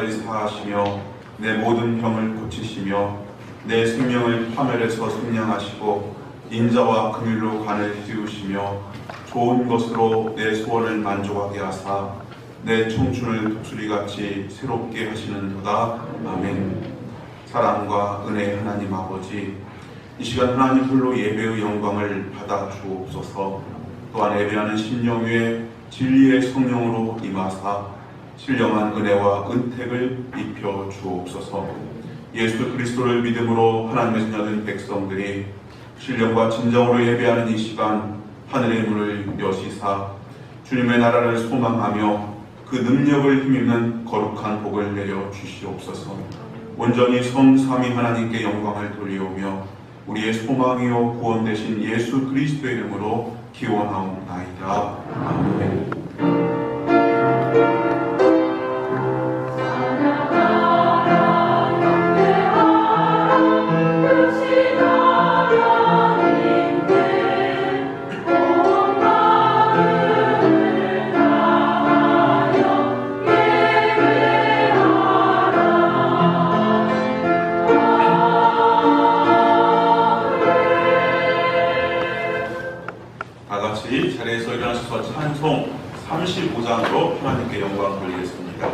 나를 사하시며 내 모든 병을 고치시며 내 생명을 파멸에서 승량하시고 인자와 긍휼로 간을 띄우시며 좋은 것으로 내 소원을 만족하게 하사 내 청춘을 독수리같이 새롭게 하시는도다. 아멘. 사랑과 은혜의 하나님 아버지, 이 시간 하나님 홀로 예배의 영광을 받아 주옵소서. 또한 예배하는 심령 위에 진리의 성령으로 임하사 신령한 은혜와 은택을 입혀 주옵소서. 예수 그리스도를 믿음으로 하나님의 자녀된 백성들이 신령과 진정으로 예배하는 이 시간 하늘의 문을 여시사 주님의 나라를 소망하며 그 능력을 힘입는 거룩한 복을 내려 주시옵소서. 온전히 성삼위 하나님께 영광을 돌리오며 우리의 소망이요 구원 되신 예수 그리스도의 이름으로 기원하옵나이다. 아멘. 자리에서 일어나셔서 찬송 35장으로 하나님께 영광 돌리겠습니다.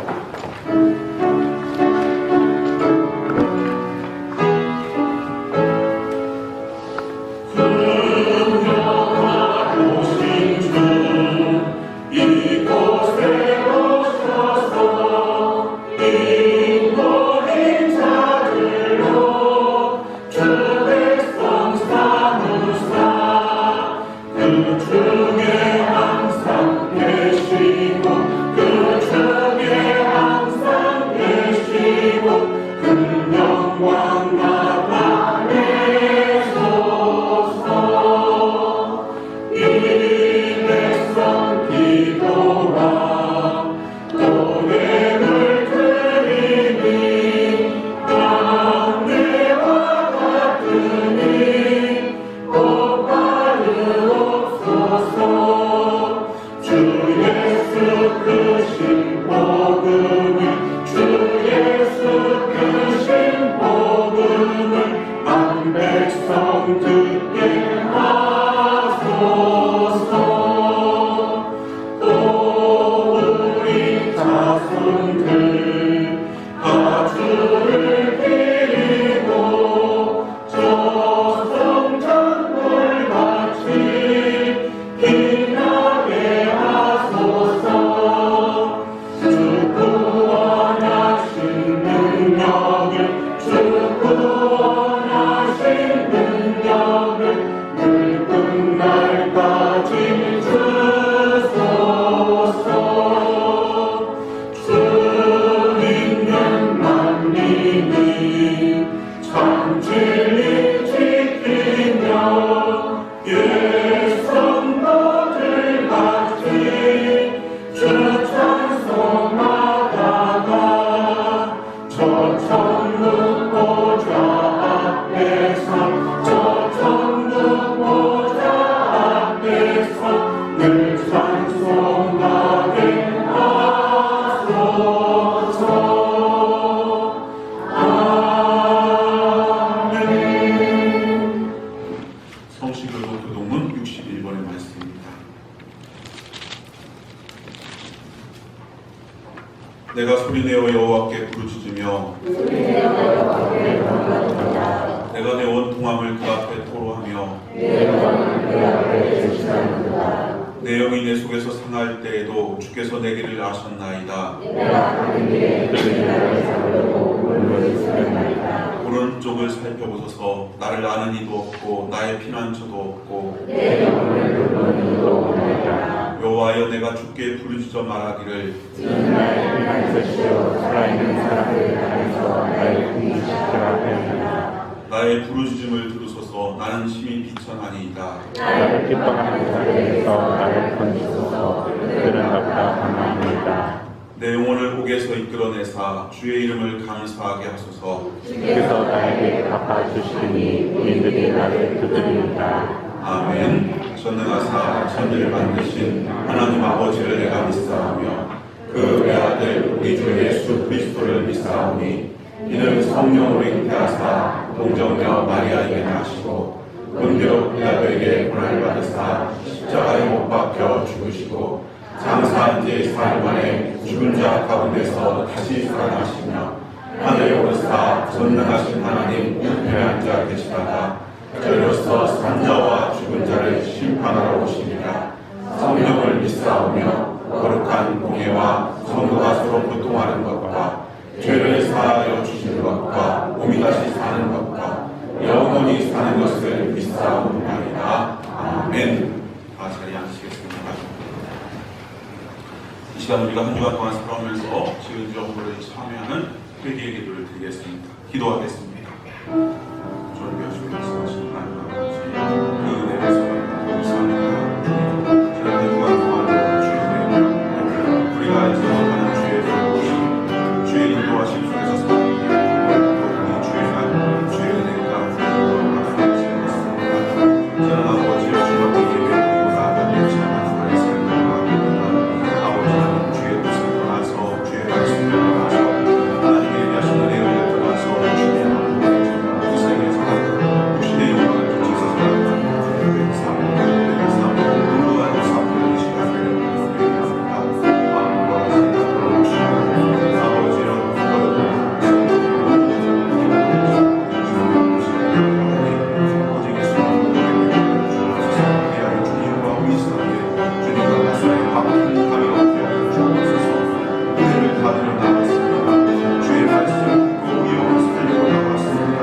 내가 소리내어 여호와께 부르짖으며 내가 내 원통함을 그 앞에 토로하며 내 영이 내 속에서 상할 때에도 주께서 내 길을 아셨나이다. 오른쪽을 살펴보소서. 나를 아는 이도 없고 나의 피난처도 없고 여호와여 내가 주께 부르짖어 말하기를 나의 부르짖음을 들으소서. 나는 심히 비천하니이다. 나를 기뻐하는 자들에게서 나를 건지소서. 그들은 나보다 강하니이다. 내 영혼을 옥에서 이끌어내사 주의 이름을 감사하게 하소서. 주께서 나에게 갚아주시니 우리들이 나를 두드리이다. 아멘. 전능하사 천지를 만드신 하나님 아버지를 내가 믿사오며 그 외아들 우리 주 예수 그리스도를 믿사오니 이는 성령으로 잉태하사 동정녀 마리아에게 나시고 본디오 빌라도에게 고난을 받으사 십자가에 못 박혀 죽으시고 장사한 지 사흘 만에 죽은 자 가운데서 다시 살아나시며 하늘에 오르사 전능하신 하나님 우편에 앉아 계시다가 저희로서 산자와 죽은 자를 심판하러 오시니라. 성령을 믿사오며 거룩한 공예와 성도가 서로 교통하는 것과 죄를 사하여 주시는 것과 몸이 다시 사는 것과 영원히 사는 것을 믿사옵나이다. 아멘. 다 자리에 앉으시겠습니다. 이 시간 우리가 한 주간 동안 살아오면서 지은 주 업무를 참여하는 회개의 기도를 드리겠습니다. 기도하겠습니다. 존귀하시고 말씀하신 하나님 아버지, 그 은혜에서 감사합니다. 지난 한 주간 동안 주의 우리가 인정하는 주의 도우심, 주의 인도하심 속에서 살아가기 위해 주의 은혜가 우리에게 있습니다. 저는 아버지여 주여 우리에게 나아가 지나가는 날의 삶을 아버지는 주의 뜻을 떠나서 주의 말씀을 떠나서 하나님의 얘기하신 은혜를 떠나서 주의 마음을 세상에 살아가 주의 영광을 쫓아서 살아가는 삶을 그러한 삶을 시간을 회개합니다. 마음과 생각으로 주시고 아버지여 오직 예수님을 주옵소서. 우리의 주님과 위선하게 주님과 말씀에 바쁜 감이 없게 주옵소서. 은혜를 받으러 나왔습니다. 주의 말씀 듣고 위험을 살려고 나왔습니다.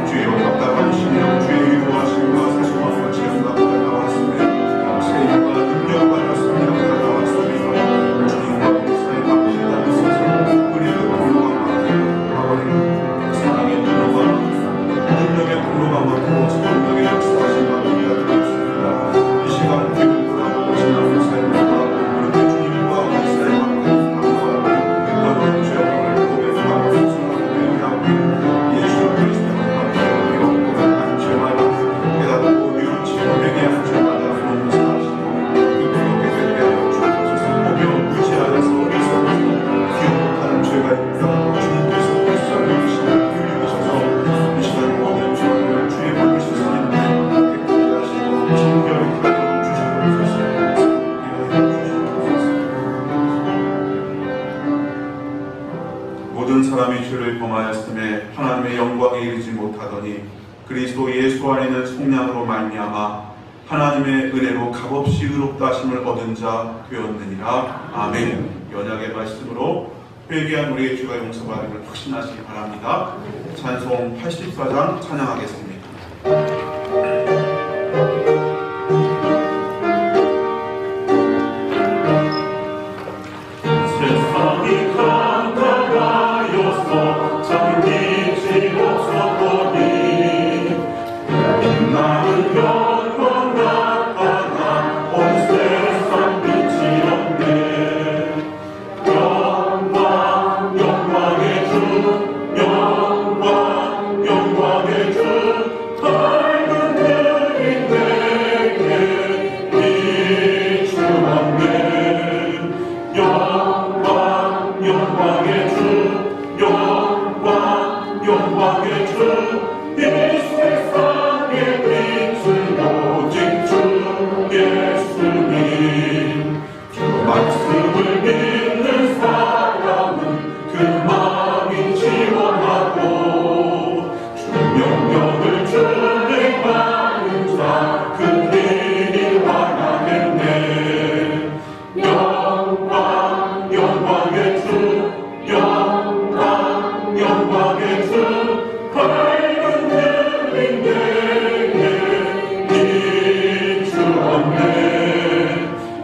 주의 답답한 심령, 주의 위로하심과 사소함과 지연받고 나왔습니다. 세임과 능력을 받았습니다. 나왔습니다. 주님과 위선에 바쁜 감이 있어서 우리를 공로가 아버님 사랑의 공로가 능력의 공로가 많고 성령의 역사하신 마음이라 되었습니다. 이 시간 귀를 돌아보고 지나는 삶과 우리 주님과 역사에 바꾼 감사하고 죄악을 고백하고 순수하고 예수 그리스도를 함께 고백한 죄마다 깨닫고 뉘우치고 회개하는 죄마다 용서하시고 그렇게 되게 하여 주옵소서. 보며 무지하여서 위선해서 기억 못하는 죄가 있다. 주님께서 불쌍히 여기시고 이 시간 모든 죄를 주의 몸을 씻으시는데 깨끗하게 하시고 진결히 가르쳐 주시옵소서. 모든 사람이 죄를 범하였음에 하나님의 영광에 이르지 못하더니 그리스도 예수 안에는 속량으로 말미암아 하나님의 은혜로 값없이 의롭다 하심을 얻은 자 되었느니라. 아멘. 연약의 말씀으로 회개한 우리의 죄가 용서받음을 확신하시기 바랍니다. 찬송 84장 찬양하겠습니다. 세상이 깜깜하여서 잠기지 못하더니 빛나는 영광 나타나 온 세상 빛이 없네. 영광 영광의 주, 영광 영광의 주, 밝은 별이 내게 비추었네. 영광 영광의 주, 영광 영광의 주, 이 세상의 빛은 오직 주 예수님. 주 말씀을 믿는 사람은 그 마음이 지원하고 주 명령을 준행하는 자 그 길이 환하겠네. 영광 영광의 주, 영광 영광의 주, 밝은 별이 내게 비추었네.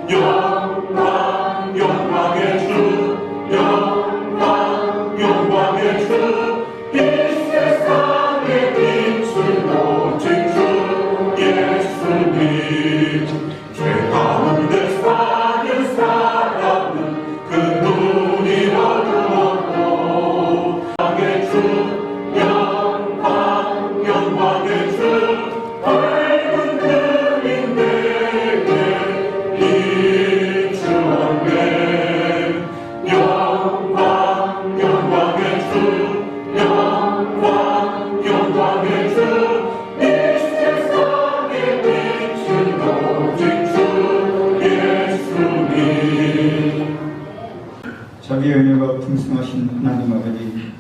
영광 영광의 주, 영광 영광의 주, 이 세상의 빛은 오직 주 예수님. 죄 가운데 사는 사람은 그 눈이 어두웠고 영광의 주, 영광 영광의 주, 밝은 별이 내게 비추었네. 하나님 아버지,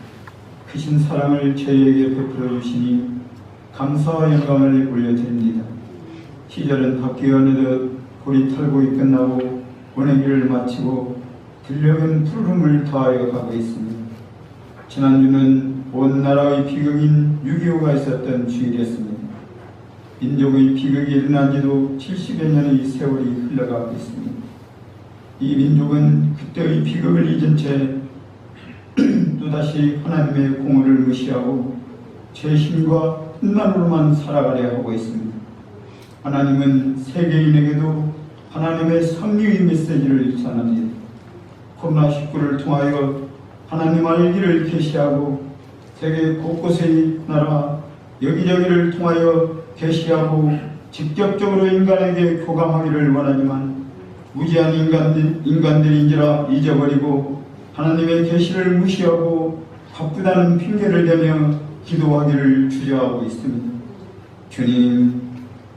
크신 사랑을 저희에게 베풀어 주시니 감사와 영광을 올려드립니다. 시절은 바뀌어 어느덧 보리 탈곡이 끝나고 보내기를 마치고 들녘은 푸르름을 더하여 가고 있습니다. 지난주는 온 나라의 비극인 6.25가 있었던 주일이었습니다. 민족의 비극이 일어난 지도 70여 년의 세월이 흘러가고 있습니다. 이 민족은 그때의 비극을 잊은 채 또다시 하나님의 공의를 무시하고 제 힘과 흑만으로만 살아가려 하고 있습니다. 하나님은 세계인에게도 하나님의 섭리의 메시지를 전합니다. 코로나19를 통하여 하나님 알기를 계시하고 세계 곳곳의 나라 여기저기를 통하여 계시하고 직접적으로 인간에게 교감하기를 원하지만 무지한 인간들인지라 잊어버리고 하나님의 계시를 무시하고 바쁘다는 핑계를 대며 기도하기를 주저하고 있습니다. 주님,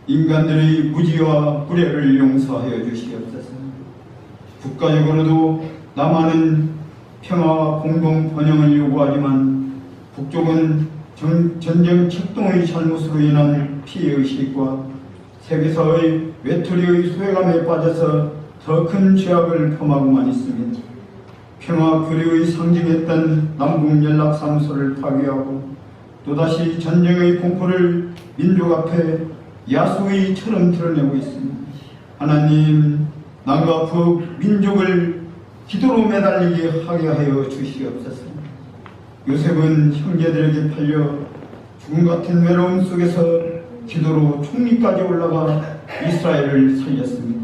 인간들의 무지와 불의를 용서하여 주시옵소서. 국가적으로도 남한은 평화와 공동 번영을 요구하지만 북쪽은 전쟁 책동의 잘못으로 인한 피해의식과 세계사의 외톨이의 소외감에 빠져서 더 큰 죄악을 범하고만 있습니다. 평화 교류의 상징했던 남북연락사무소를 파괴하고 또다시 전쟁의 공포를 민족 앞에 야수의처럼 드러내고 있습니다. 하나님, 남과 북 민족을 기도로 매달리게 하게 하여 주시옵소서. 요셉은 형제들에게 팔려 죽음 같은 외로움 속에서 기도로 총리까지 올라가 이스라엘을 살렸습니다.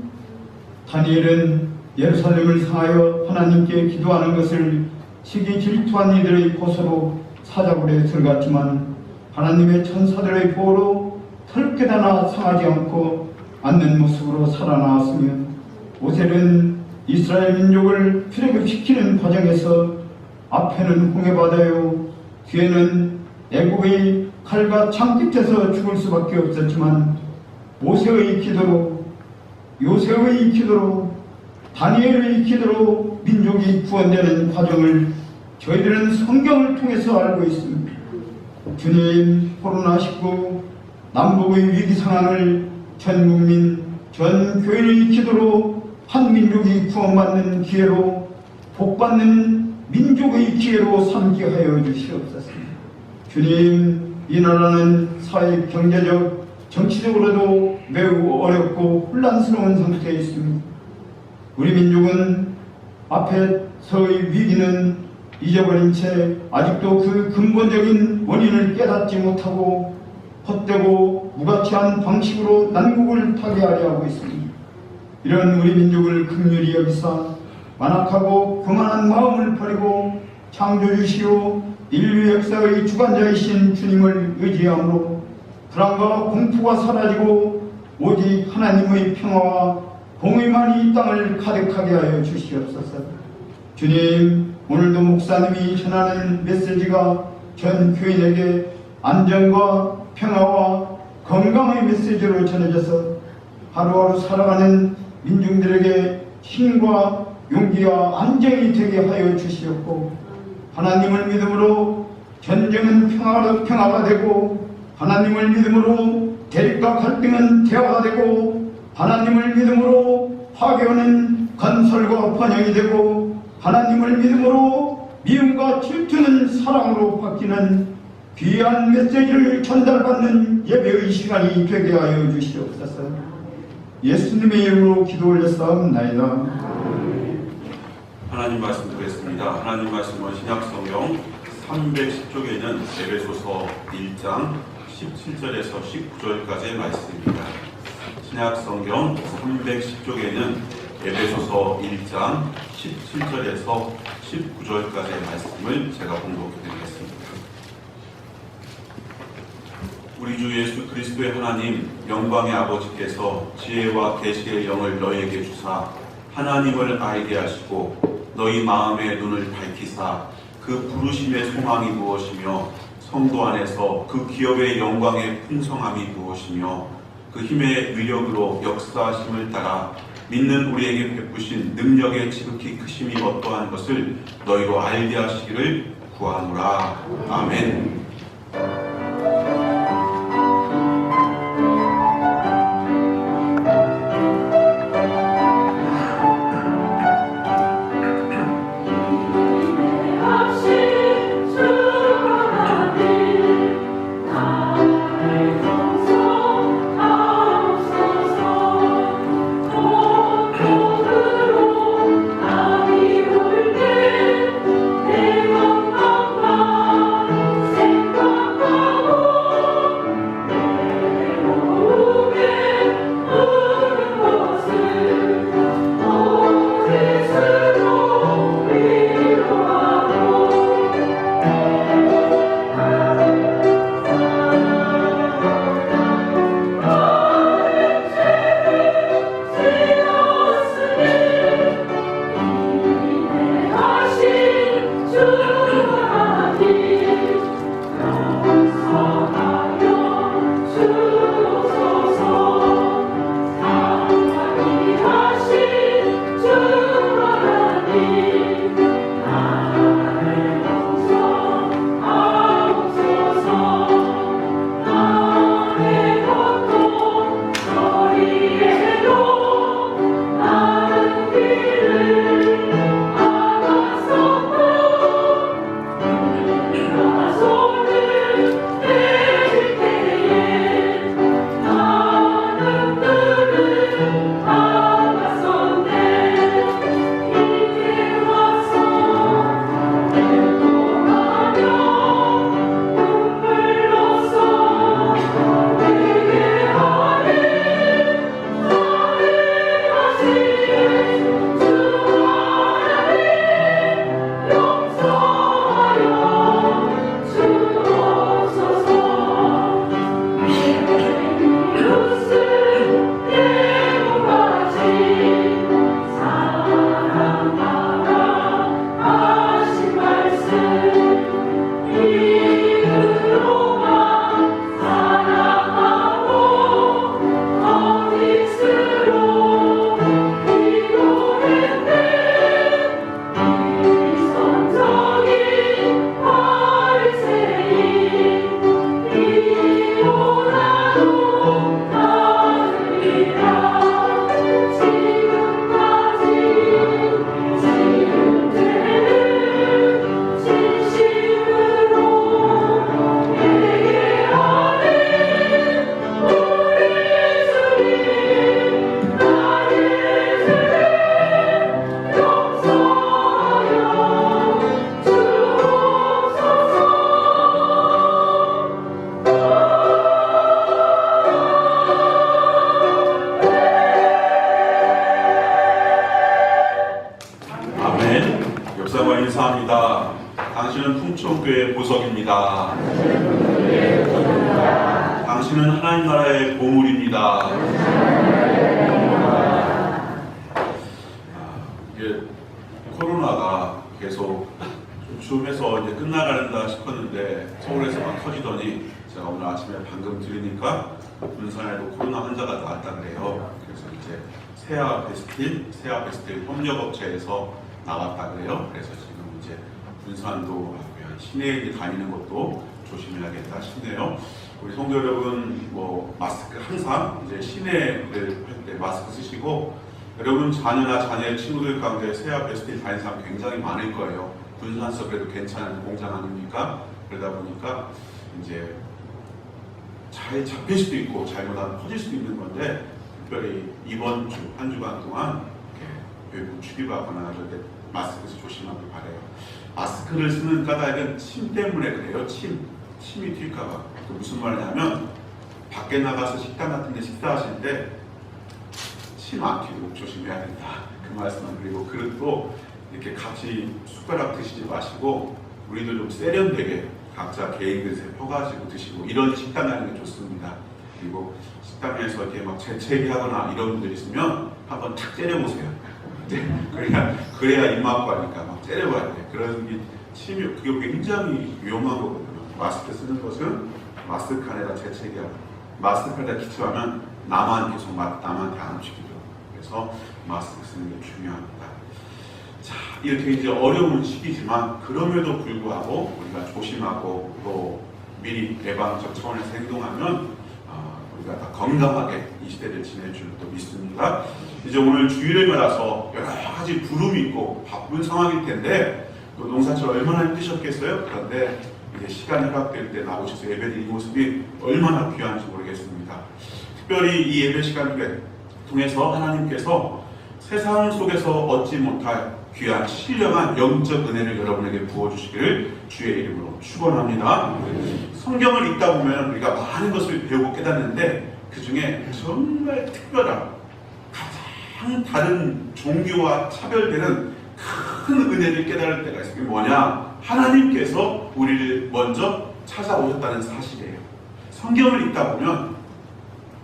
다니엘은 예루살렘을 향하여 하나님께 기도하는 것을 시기 질투한 이들의 고소로 사자굴에 들어갔지만 하나님의 천사들의 보호로 털끝 하나 상하지 않고 앉는 모습으로 살아나왔으며 오셀은 이스라엘 민족을 출애굽시키는 과정에서 앞에는 홍해바다요 뒤에는 애국의 칼과 창 끝에서 죽을 수밖에 없었지만 모세의 기도로 요셉의 기도로 다니엘의 기도로 민족이 구원되는 과정을 저희들은 성경을 통해서 알고 있습니다. 주님, 코로나19 남북의 위기 상황을 전 국민, 전 교인의 기도로 한 민족이 구원받는 기회로 복받는 민족의 기회로 삼게 하여 주시옵소서. 주님, 이 나라는 사회, 경제적, 정치적으로도 매우 어렵고 혼란스러운 상태에 있습니다. 우리 민족은 앞에서의 위기는 잊어버린 채 아직도 그 근본적인 원인을 깨닫지 못하고 헛되고 무가치한 방식으로 난국을 타개하려 하고 있습니다. 이런 우리 민족을 긍휼히 여기사 완악하고 교만한 마음을 버리고 창조주시오 인류 역사의 주관자이신 주님을 의지함으로 불안과 공포가 사라지고 오직 하나님의 평화와 공의만이 이 땅을 가득하게 하여 주시옵소서. 주님, 오늘도 목사님이 전하는 메시지가 전 교인에게 안전과 평화와 건강의 메시지로 전해져서 하루하루 살아가는 민중들에게 힘과 용기와 안정이 되게 하여 주시옵고 하나님을 믿음으로 전쟁은 평화가 되고 하나님을 믿음으로 대립과 갈등은 대화가 되고 하나님을 믿음으로 화교는 건설과 번영이 되고 하나님을 믿음으로 미움과 질투는 사랑으로 바뀌는 귀한 메시지를 전달받는 예배의 시간이 되게 하여 주시옵소서. 예수님의 이름으로 기도 올렸사옵나이다. 하나님 말씀 드리겠습니다. 하나님 말씀은 신약성경 310쪽에는 에베소서 1장 17절에서 19절까지의 말씀입니다. 신약성경 310쪽에는 에베소서 1장 17절에서 19절까지의 말씀을 제가 봉독해 드리겠습니다. 우리 주 예수 그리스도의 하나님 영광의 아버지께서 지혜와 계시의 영을 너희에게 주사 하나님을 알게 하시고 너희 마음의 눈을 밝히사 그 부르심의 소망이 무엇이며 성도 안에서 그 기업의 영광의 풍성함이 무엇이며 그 힘의 위력으로 역사하심을 따라 믿는 우리에게 베푸신 능력의 지극히 크심이 어떠한 것을 너희로 알게 하시기를 구하노라. 아멘. 인사합니다. 당신은 풍촌교회 보석입니다. 당신은 하나님 나라의 보물입니다. 이게 코로나가 계속 줌에서 이제 끝나가는다 싶었는데 서울에서 막 터지더니 제가 오늘 아침에 방금 들으니까 군산에도 코로나 환자가 나왔다 그래요. 그래서 이제 세아 베스틸 협력업체에서 나왔다 그래요. 그래서 지금 이제 군산도 시내에 다니는 것도 조심해야겠다 싶네요. 우리 성도 여러분, 마스크 항상 이제 시내를 할 때 마스크 쓰시고, 여러분 자녀나 자녀의 친구들 가운데 세아 베스틸 다니는 사람 굉장히 많을 거예요. 군산서 그래도 괜찮은 공장 아닙니까? 그러다 보니까 이제 잘 잡힐 수도 있고 잘못하면 퍼질 수도 있는 건데, 특별히 이번 주 한 주간 동안 외국 출입하거나 이럴 때 마스크 조심하길 바래요. 마스크를 쓰는 까닭은 침 때문에 그래요. 침이 튈까봐. 무슨 말이냐면 밖에 나가서 식당 같은 데 식사하실 때 침 안 튀도록 조심해야 된다. 그 말씀은. 그리고 그릇도 이렇게 같이 숟가락 드시지 마시고 우리도 좀 세련되게 각자 개인 그릇에 펴가지고 드시고, 이런 식당 가는 게 좋습니다. 그리고 식당에서 이렇게 막 재채기하거나 이런 분들 있으면 한번 탁 째려보세요. 그래야 입맛 가니까 막 째려봐야 돼. 그런 게 침이, 그게 굉장히 위험한 거거든요. 마스크 쓰는 것은 마스크 안에다 재채기하고 마스크에다 기침하면 나만 계속 남한테 안 튀기죠. 그래서 마스크 쓰는 게 중요합니다. 자, 이렇게 이제 어려운 시기지만 그럼에도 불구하고 우리가 조심하고 또 미리 예방적 차원에서 행동하면 우리가 다 건강하게 이 시대를 지낼 줄도 믿습니다. 이제 오늘 주일을 맞아서 여러 가지 부름이 있고 바쁜 상황일 텐데 또 농사철 얼마나 힘드셨겠어요? 그런데 이제 시간이 허락될 때 나오셔서 예배드리는 모습이 얼마나 귀한지 모르겠습니다. 특별히 이 예배 시간을 통해서 하나님께서 세상 속에서 얻지 못할 귀한 신령한 영적 은혜를 여러분에게 부어주시기를 주의 이름으로 축원합니다. 성경을 읽다 보면 우리가 많은 것을 배우고 깨닫는데 그 중에 정말 특별한 가장 다른 종교와 차별되는 큰 은혜를 깨달을 때가 있어요. 그게 뭐냐? 하나님께서 우리를 먼저 찾아오셨다는 사실이에요. 성경을 읽다 보면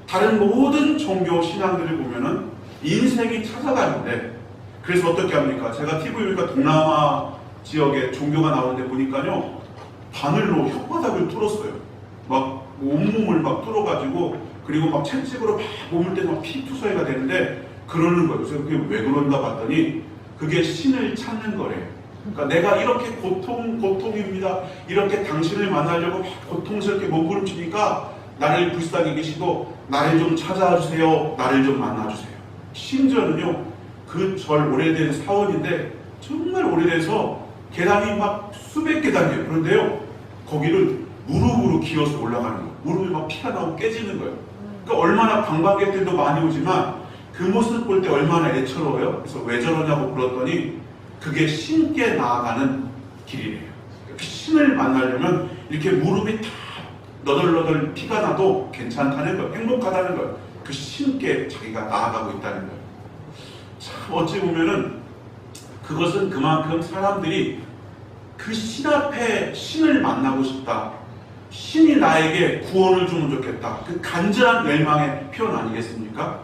다른 모든 종교 신앙들을 보면은 인생이 찾아가는데 그래서 어떻게 합니까? 제가 TV 보니까 동남아 지역에 종교가 나오는데 보니까요 바늘로 혓바닥을 뚫었어요. 막 온몸을 막 뚫어가지고 그리고 막 채찍으로 막 몸을 때도 막 피투성이가 되는데 그러는 거예요. 그래서 그게 왜 그런가 봤더니 그게 신을 찾는 거래요. 그러니까 내가 이렇게 고통입니다. 이렇게 당신을 만나려고 막 고통스럽게 몸부림치니까 나를 불쌍히 계시고 나를 좀 찾아주세요. 나를 좀 만나주세요. 심지어는요 그 절 오래된 사원인데 정말 오래돼서 계단이 막 수백 계단이에요. 그런데요 거기를 무릎으로 기어서 올라가는 거예요. 무릎이 막 피가 나고 깨지는 거예요. 그러니까 얼마나 관광객들도 많이 오지만 그 모습 볼 때 얼마나 애처로워요. 그래서 왜 저러냐고 물었더니 그게 신께 나아가는 길이래요. 그 신을 만나려면 이렇게 무릎이 다 너덜너덜 피가 나도 괜찮다는 거예요. 행복하다는 거예요. 그 신께 자기가 나아가고 있다는 거예요. 참 어찌 보면은 그것은 그만큼 사람들이 그 신 앞에 신을 만나고 싶다. 신이 나에게 구원을 주면 좋겠다. 그 간절한 열망의 표현 아니겠습니까?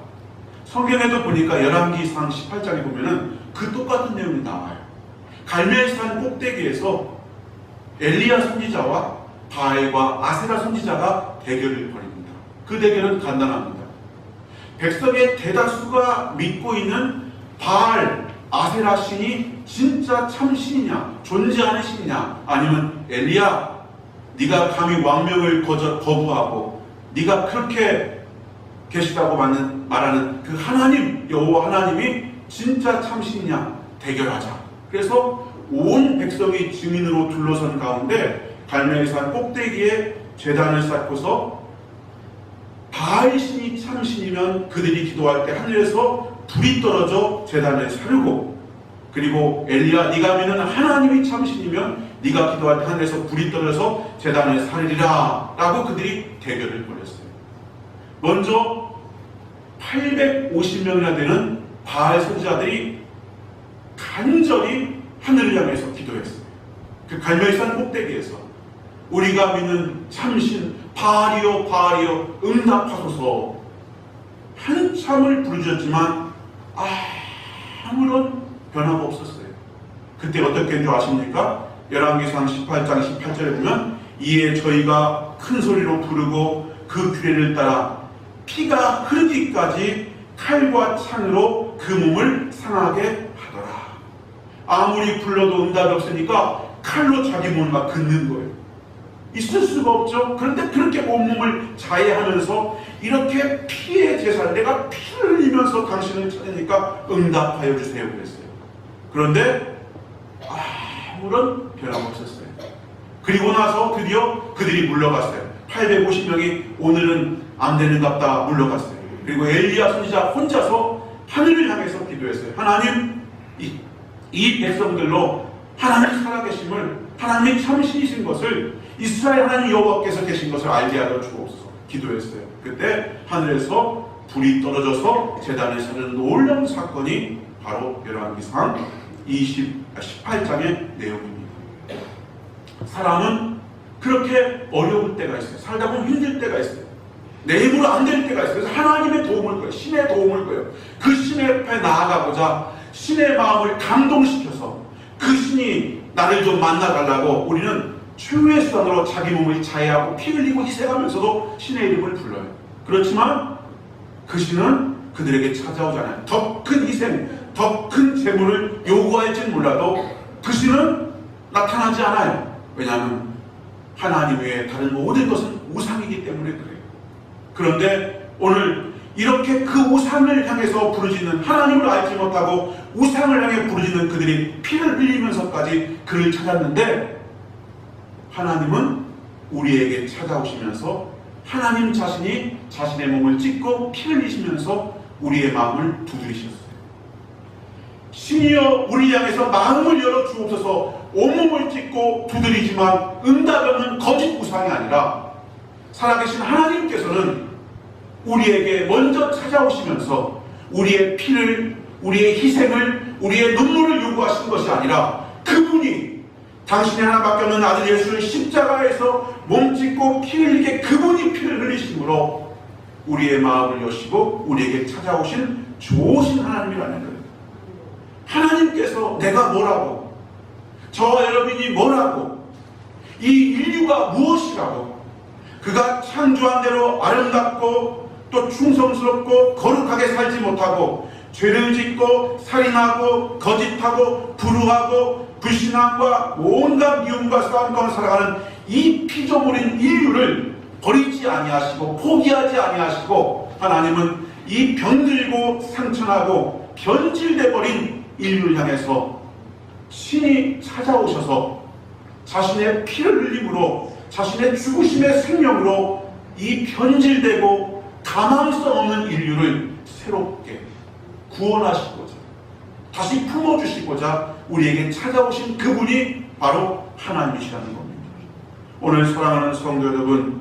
성경에도 보니까 열왕기상 18장에 보면은 그 똑같은 내용이 나와요. 갈멜산 꼭대기에서 엘리야 선지자와 바알과 아세라 선지자가 대결을 벌입니다. 그 대결은 간단합니다. 백성의 대다수가 믿고 있는 바알, 아세라 신이 진짜 참 신이냐, 존재하는 신이냐, 아니면 엘리야, 네가 감히 왕명을 거부하고 네가 그렇게 계시다고 말하는 그 하나님, 여호와 하나님이 진짜 참 신이냐 대결하자. 그래서 온 백성이 증인으로 둘러선 가운데 갈멜산 꼭대기에 제단을 쌓고서 바알 신이 참 신이면 그들이 기도할 때 하늘에서 불이 떨어져 제단을 사르고, 그리고 엘리야 네가 믿는 하나님이 참 신이면 네가 기도할 때 하늘에서 불이 떨어져서 제단을 사르리라 라고 그들이 대결을 벌였어요. 먼저 850명이나 되는 바알 선지자들이 간절히 하늘을 향해서 기도했어요. 그 갈멜산 꼭대기에서 우리가 믿는 참신 바알이여 바알이여 응답하소서. 한참을 부르짖었지만 아무런 변화가 없었어요. 그때 어떻게 된 줄 아십니까? 열왕기상 18장 18절에 보면 이에 저희가 큰 소리로 부르고 그 규례를 따라 피가 흐르기까지 칼과 창으로 그 몸을 상하게 하더라. 아무리 불러도 응답이 없으니까 칼로 자기 몸을 막 긋는 거예요. 있을 수가 없죠. 그런데 그렇게 온몸을 자해하면서 이렇게 피의 제사를 내가 피를 흘리면서 당신을 찾으니까 응답하여 주세요 그랬어요. 그런데 아무런 변화가 없었어요. 그리고 나서 드디어 그들이 물러갔어요. 850명이 오늘은 안 되는갑다 물러갔어요. 그리고 엘리야 선지자 혼자서 하늘을 향해서 기도했어요. 하나님, 이 백성들로 하나님 살아계심을, 하나님이 참신이신 것을, 이스라엘 하나님 여호와께서 계신 것을 알게 하여 주옵소서 기도했어요. 그때 하늘에서 불이 떨어져서 제단을 사는 놀라운 사건이 바로 열왕기상 18장의 내용입니다. 사람은 그렇게 어려울 때가 있어요. 살다 보면 힘들 때가 있어요. 내 힘으로 안 될 때가 있어요. 그래서 하나님의 도움을 구해요. 신의 도움을 구해요. 그 신의 앞에 나아가고자 신의 마음을 감동시켜서 그 신이 나를 좀 만나달라고 우리는 최후의 수단으로 자기 몸을 자해하고 피 흘리고 희생하면서도 신의 이름을 불러요. 그렇지만 그 신은 그들에게 찾아오잖아요. 더 큰 희생, 더 큰 재물을 요구할지는 몰라도 그 신은 나타나지 않아요. 왜냐하면 하나님 외에 다른 모든 것은 우상이기 때문에 그래요. 그런데 오늘 이렇게 그 우상을 향해서 부르짖는, 하나님을 알지 못하고 우상을 향해 부르짖는 그들이 피를 흘리면서까지 그를 찾았는데, 하나님은 우리에게 찾아오시면서 하나님 자신이 자신의 몸을 찢고 피 흘리시면서 우리의 마음을 두드리셨어요. 신이여 우리 향해서 마음을 열어 주옵소서. 온몸을 찢고 두드리지만 응답 없는 거짓 우상이 아니라 살아계신 하나님께서는 우리에게 먼저 찾아오시면서 우리의 피를, 우리의 희생을, 우리의 눈물을 요구하신 것이 아니라 그분이, 당신의 하나밖에 없는 아들 예수를 십자가에서 몸짓고 피 흘리게 그분이 피를 흘리심으로 우리의 마음을 여시고 우리에게 찾아오신 좋으신 하나님이라는 거예요. 하나님께서 내가 뭐라고, 저와 여러분이 뭐라고, 이 인류가 무엇이라고, 그가 창조한 대로 아름답고 또 충성스럽고 거룩하게 살지 못하고 죄를 짓고 살인하고 거짓하고 불우하고 불신앙과 온갖 미움과 싸움 가운데 살아가는 이 피조물인 인류를 버리지 아니하시고 포기하지 아니하시고, 하나님은 이 병들고 상처나고 변질돼 버린 인류를 향해서 신이 찾아오셔서 자신의 피를 흘림으로, 자신의 죽으심의 생명으로 이 변질되고 가망성 없는 인류를 새롭게 구원하시고자, 다시 품어주시고자 우리에게 찾아오신 그분이 바로 하나님이시라는 겁니다. 오늘 사랑하는 성도 여러분,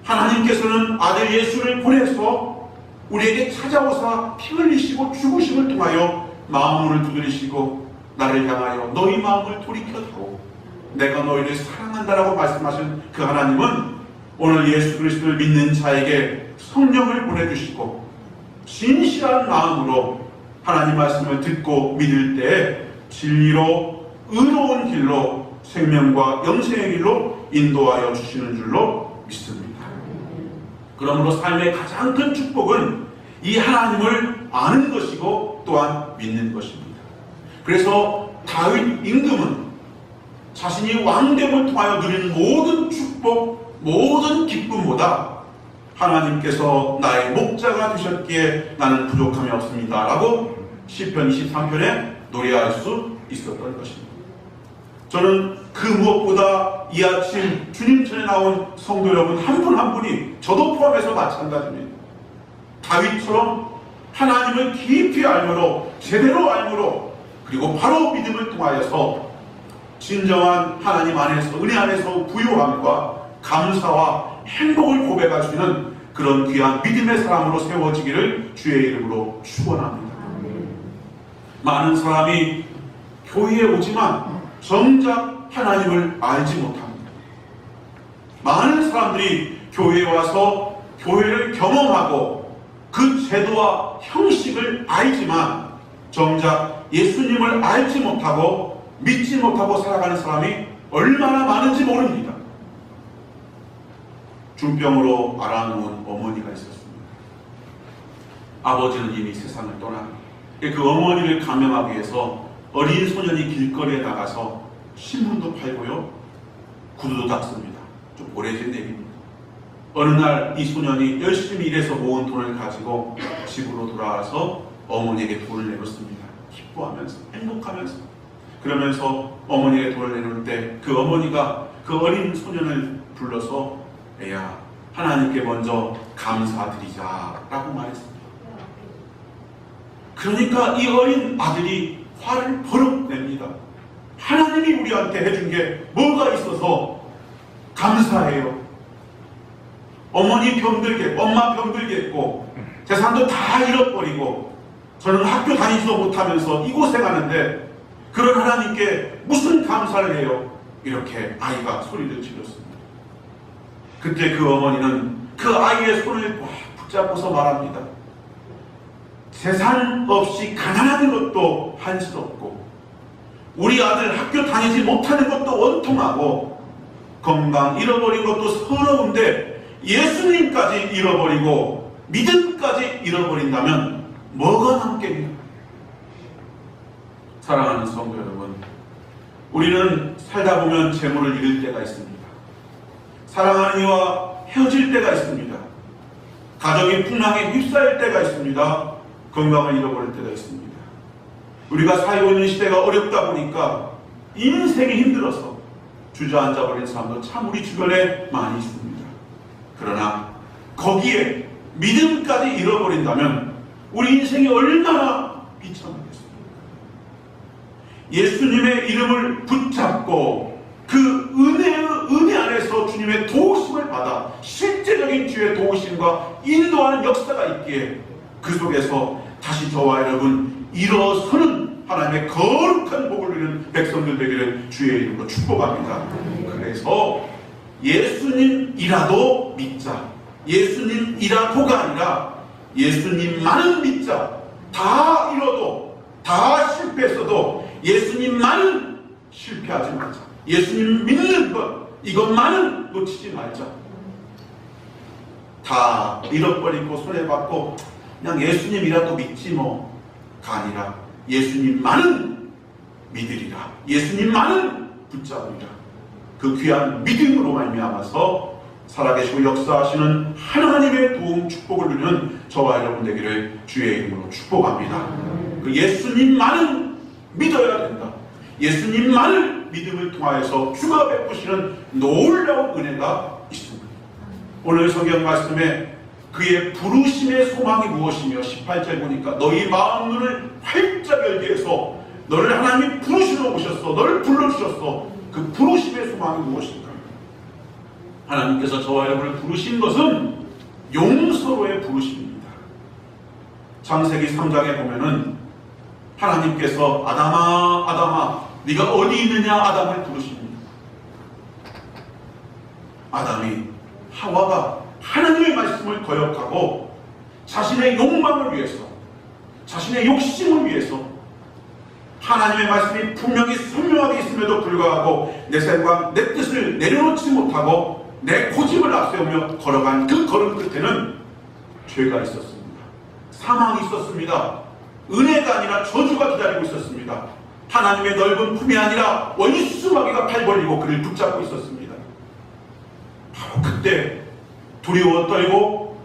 하나님께서는 아들 예수를 보내서 우리에게 찾아오사 피 흘리시고 죽으심을 통하여 마음을 두드리시고 나를 향하여 너희 마음을 돌이켜다오, 내가 너희를 사랑한다라고 말씀하신 그 하나님은 오늘 예수 그리스도를 믿는 자에게 성령을 보내주시고 진실한 마음으로 하나님 말씀을 듣고 믿을 때에 진리로 의로운 길로 생명과 영생의 길로 인도하여 주시는 줄로 믿습니다. 그러므로 삶의 가장 큰 축복은 이 하나님을 아는 것이고 또한 믿는 것입니다. 그래서 다윗 임금은 자신이 왕됨을 통하여 누리는 모든 축복, 모든 기쁨보다 하나님께서 나의 목자가 되셨기에 나는 부족함이 없습니다 라고 시편 23편에 노래할 수 있었던 것입니다. 저는 그 무엇보다 이 아침 주님전에 나온 성도 여러분 한 분 한 분이 저도 포함해서 마찬가지입니다. 다윗처럼 하나님을 깊이 알므로, 제대로 알므로, 그리고 바로 믿음을 통하여서 진정한 하나님 안에서, 은혜 안에서 부요함과 감사와 행복을 고백할 수 있는 그런 귀한 믿음의 사람으로 세워지기를 주의 이름으로 축원합니다. 많은 사람이 교회에 오지만 정작 하나님을 알지 못합니다. 많은 사람들이 교회에 와서 교회를 경험하고 그 제도와 형식을 알지만 정작 예수님을 알지 못하고 믿지 못하고 살아가는 사람이 얼마나 많은지 모릅니다. 중병으로 알아놓은 어머니가 있었습니다. 아버지는 이미 세상을 떠나, 그 어머니를 감명하기 위해서 어린 소년이 길거리에 나가서 신문도 팔고요, 구두도 닦습니다. 좀 오래된 얘기입니다. 어느 날 이 소년이 열심히 일해서 모은 돈을 가지고 집으로 돌아와서 어머니에게 돈을 내놓습니다. 기뻐하면서, 행복하면서. 그러면서 어머니에게 돈을 내놓을 때 그 어머니가 그 어린 소년을 불러서 애야, 하나님께 먼저 감사드리자라고 말했습니다. 그러니까 이 어린 아들이 화를 버럭 냅니다. 하나님이 우리한테 해준 게 뭐가 있어서 감사해요. 어머니 병들게, 엄마 병들겠고, 재산도 다 잃어버리고, 저는 학교 다니지도 못하면서 이 고생하는데 그런 하나님께 무슨 감사를 해요? 이렇게 아이가 소리를 질렀습니다. 그때 그 어머니는 그 아이의 손을 꽉 붙잡고서 말합니다. 재산 없이 가난한 것도 한스럽고, 우리 아들 학교 다니지 못하는 것도 원통하고, 건강 잃어버린 것도 서러운데 예수님까지 잃어버리고 믿음까지 잃어버린다면 뭐가 남겠냐? 사랑하는 성도 여러분, 우리는 살다 보면 재물을 잃을 때가 있습니다. 사랑하는 이와 헤어질 때가 있습니다. 가정이 풍랑에 휩싸일 때가 있습니다. 건강을 잃어버릴 때가 있습니다. 우리가 살고 있는 시대가 어렵다 보니까 인생이 힘들어서 주저앉아 버린 사람도 참 우리 주변에 많이 있습니다. 그러나 거기에 믿음까지 잃어버린다면 우리 인생이 얼마나 비참하겠습니까? 예수님의 이름을 붙잡고 그 은혜 안에서 주님의 도우심을 받아 실제적인 주의 도우심과 인도하는 역사가 있기에 그 속에서 다시 저와 여러분 일어서는 하나님의 거룩한 복을 누리는 백성들 되기를 주의 이름으로 축복합니다. 그래서 예수님이라도 믿자. 예수님이라도가 아니라 예수님만은 믿자. 다 잃어도 다 실패했어도 예수님만은 실패하지 말자. 예수님 믿는 것 이것만은 놓치지 말자. 다 잃어버리고 손해받고 그냥 예수님이라도 믿지 뭐가 아니라 예수님만은 믿으리라. 예수님만은 붙잡으리라. 그 귀한 믿음으로 말미암아서 살아계시고 역사하시는 하나님의 도움 축복을 누리는 저와 여러분 되기를 주의 이름으로 축복합니다. 그 예수님만은 믿어야 된다. 예수님만을 믿음을 통하여서 주가 베푸시는 놀라운 은혜가 있습니다. 오늘 성경 말씀에 그의 부르심의 소망이 무엇이며 18절 보니까 너희 마음 눈을 활짝 열게 해서 너를 하나님이 부르시러 오셨어. 너를 불러주셨어. 그 부르심의 소망이 무엇인가? 하나님께서 저와 여러분을 부르신 것은 용서로의 부르심입니다. 창세기 3장에 보면은 하나님께서 아담아 아담아 네가 어디 있느냐 아담을 부르십니다. 아담이 하와가 하나님의 말씀을 거역하고 자신의 욕망을 위해서 자신의 욕심을 위해서 하나님의 말씀이 분명히 선명하게 있음에도 불구하고 내 생각 내 뜻을 내려놓지 못하고 내 고집을 앞세우며 걸어간 그 걸음 끝에는 죄가 있었습니다. 사망이 있었습니다. 은혜가 아니라 저주가 기다리고 있었습니다. 하나님의 넓은 품이 아니라 원수마귀가 팔 벌리고 그를 붙잡고 있었습니다. 바로 그때 두려워 떨고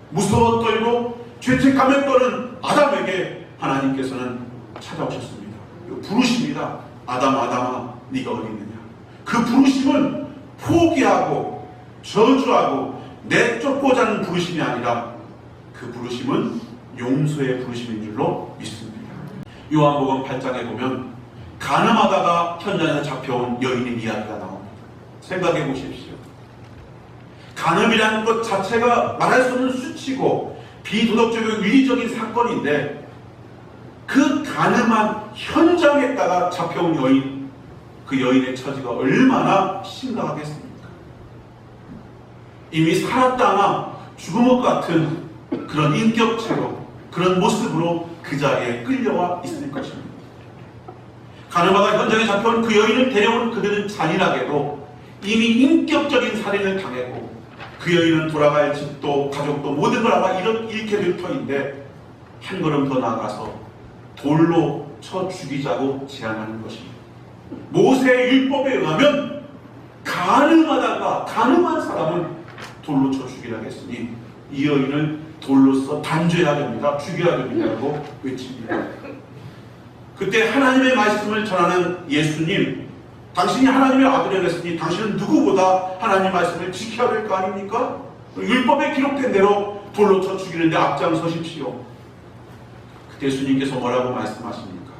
무서워 떨고 죄책감에 떠는 아담에게 하나님께서는 찾아오셨습니다. 부르십니다. 아담아 아담아 네가 어디 있느냐. 그 부르심은 포기하고 저주하고 내쫓고자 하는 부르심이 아니라 그 부르심은 용서의 부르심인 줄로 믿습니다. 요한복음 8장에 보면 간음하다가 현장에서 잡혀온 여인의 이야기가 나옵니다. 생각해 보십시오. 간음이라는 것 자체가 말할 수 없는 수치고 비도덕적이고 윤리적인 사건인데 그 간음한 현장에다가 잡혀온 여인, 그 여인의 처지가 얼마나 심각하겠습니까? 이미 살았다나 죽은 것 같은 그런 인격체로 그런 모습으로 그 자리에 끌려와 있을 것입니다. 간음하다 현장에 잡혀온 그 여인을 데려온 그들은 잔인하게도 이미 인격적인 살인을 당했고 그 여인은 돌아갈 집도 가족도 모든 걸 아마 잃게 될 터인데 한 걸음 더 나아가서 돌로 쳐 죽이자고 제안하는 것입니다. 모세의 율법에 의하면 간음한 사람은 돌로 쳐 죽이라고 했으니 이 여인을 돌로서 단죄해야 됩니다. 죽여야 됩니다라고 외칩니다. 그때 하나님의 말씀을 전하는 예수님, 당신이 하나님의 아들이라 했으니 당신은 누구보다 하나님의 말씀을 지켜야 될 거 아닙니까? 율법에 기록된 대로 돌로 쳐 죽이는데 앞장서십시오. 그때 예수님께서 뭐라고 말씀하십니까?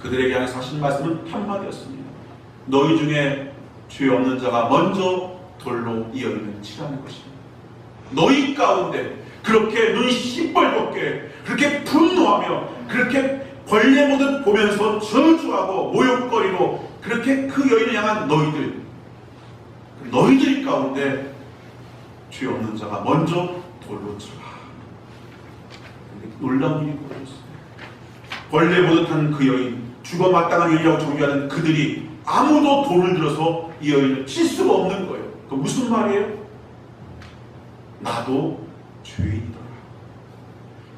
그들에게 하신 말씀은 한마디였습니다. 너희 중에 죄 없는 자가 먼저 돌로 이 여인을 치라는 것입니다. 너희 가운데 그렇게 눈이 시뻘겋게 그렇게 분노하며 그렇게 벌레 모습 보면서 저주하고 모욕거리로 그렇게 그 여인을 향한 너희들 가운데 죄 없는 자가 먼저 돌로 쳐라. 놀라운 일이 벌어졌어요. 벌레 보듯한 그 여인, 죽어 마땅한 여인이라고 정죄하는 그들이 아무도 돌을 들어서 이 여인을 칠 수가 없는 거예요. 그 무슨 말이에요? 나도 죄인이더라.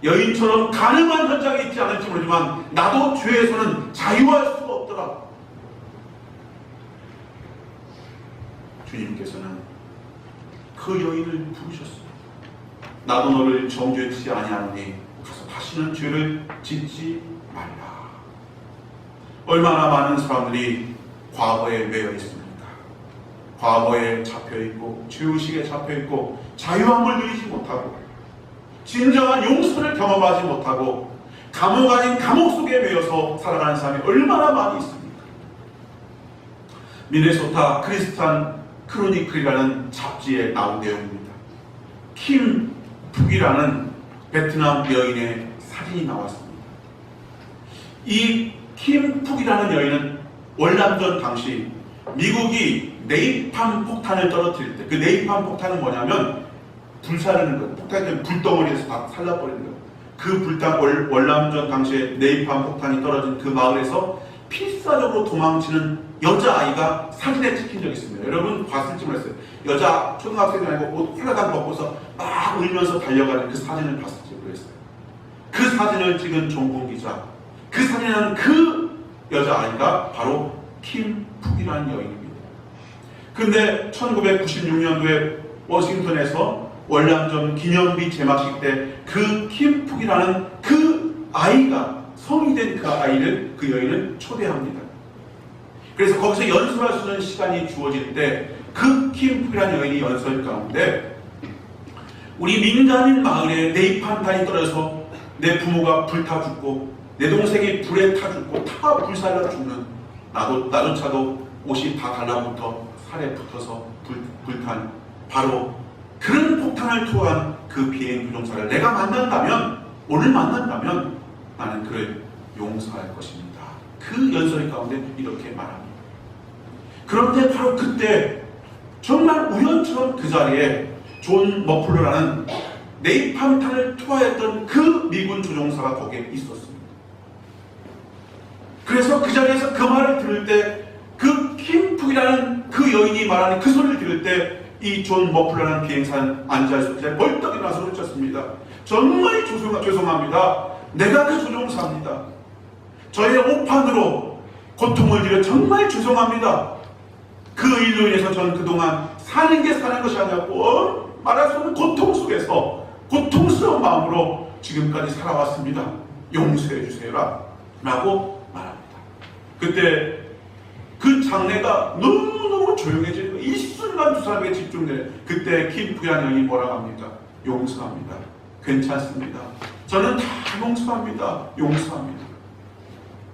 여인처럼 가늠한 현장이 있지 않을지 모르지만 나도 죄에서는 자유할 수가 없더라. 주님께서는 그 여인을 부르셨어요. 나도 너를 정죄치 아니하노니 가서 다시는 죄를 짓지 말라. 얼마나 많은 사람들이 과거에 매여 있습니까? 과거에 잡혀있고 죄의식에 잡혀있고 자유함을 누리지 못하고 진정한 용서를 경험하지 못하고 감옥 아닌 감옥 속에 매여서 살아가는 사람이 얼마나 많이 있습니까? 미네소타 크리스찬 크로니클이라는 잡지에 나온 내용입니다. 킴 푹이라는 베트남 여인의 사진이 나왔습니다. 이 킴 푹이라는 여인은 월남전 당시 미국이 네이팜 폭탄을 떨어뜨릴 때, 그 네이팜 폭탄은 뭐냐면 불사르는 것, 폭탄이 불덩어리에서 다 살라버리는 것. 그 월남전 당시에 네이팜 폭탄이 떨어진 그 마을에서 필사적으로 도망치는 여자아이가 사진에 찍힌 적이 있습니다. 여러분 봤을지 모르겠어요. 여자 초등학생이 아니고 옷 홀라당 벗고서 막 울면서 달려가는 그 사진을 봤을지 모르겠어요. 그 사진을 찍은 종군 기자, 그 사진에는 그 여자아이가 바로 킴 푹이라는 여인입니다. 근데 1996년도에 워싱턴에서 월남전 기념비 제막식 때 그 킴 푹이라는 그 아이가, 성이 된 그 아이를, 그 여인을 초대합니다. 그래서 거기서 연설할 수 있는 시간이 주어질 때 그 킴 푹이라는 여인이 연설 가운데 우리 민간인 마을에 네이팜탄이 떨어져서 내 부모가 불타 죽고 내 동생이 불에 타 죽고 다 불살라 죽는, 나조차도 옷이 다 달라붙어 살에 붙어서 불탄 바로 그런 폭탄을 투하한 그 비행 조종사를 내가 만난다면, 오늘 만난다면 나는 그를 용서할 것입니다. 그 연설 가운데 이렇게 말합니다. 그런데 바로 그때 정말 우연처럼 그 자리에 존 머플러라는 네이팜탄을 투하했던 그 미군 조종사가 거기에 있었습니다. 그래서 그 자리에서 그 말을 들을 때, 그 킴푹이라는 그 여인이 말하는 그 소리를 들을 때 이 존 머플러라는 비행사는 앉아있을 때 벌떡 일어나서 소리쳤습니다. 정말 죄송합니다. 내가 그 조종사입니다. 저의 오판으로 고통을 드려 정말 죄송합니다. 그 일로 인해서 저는 그동안 사는 게 사는 것이 아니었고 말할 수 없는 고통 속에서 고통스러운 마음으로 지금까지 살아왔습니다. 용서해 주세요라 라고 말합니다. 그때 그 장례가 너무너무 조용해지고 이 순간 두 사람에게 집중돼. 그때 킴프란 여인이 뭐라고 합니까? 용서합니다. 괜찮습니다. 저는 다 용서합니다.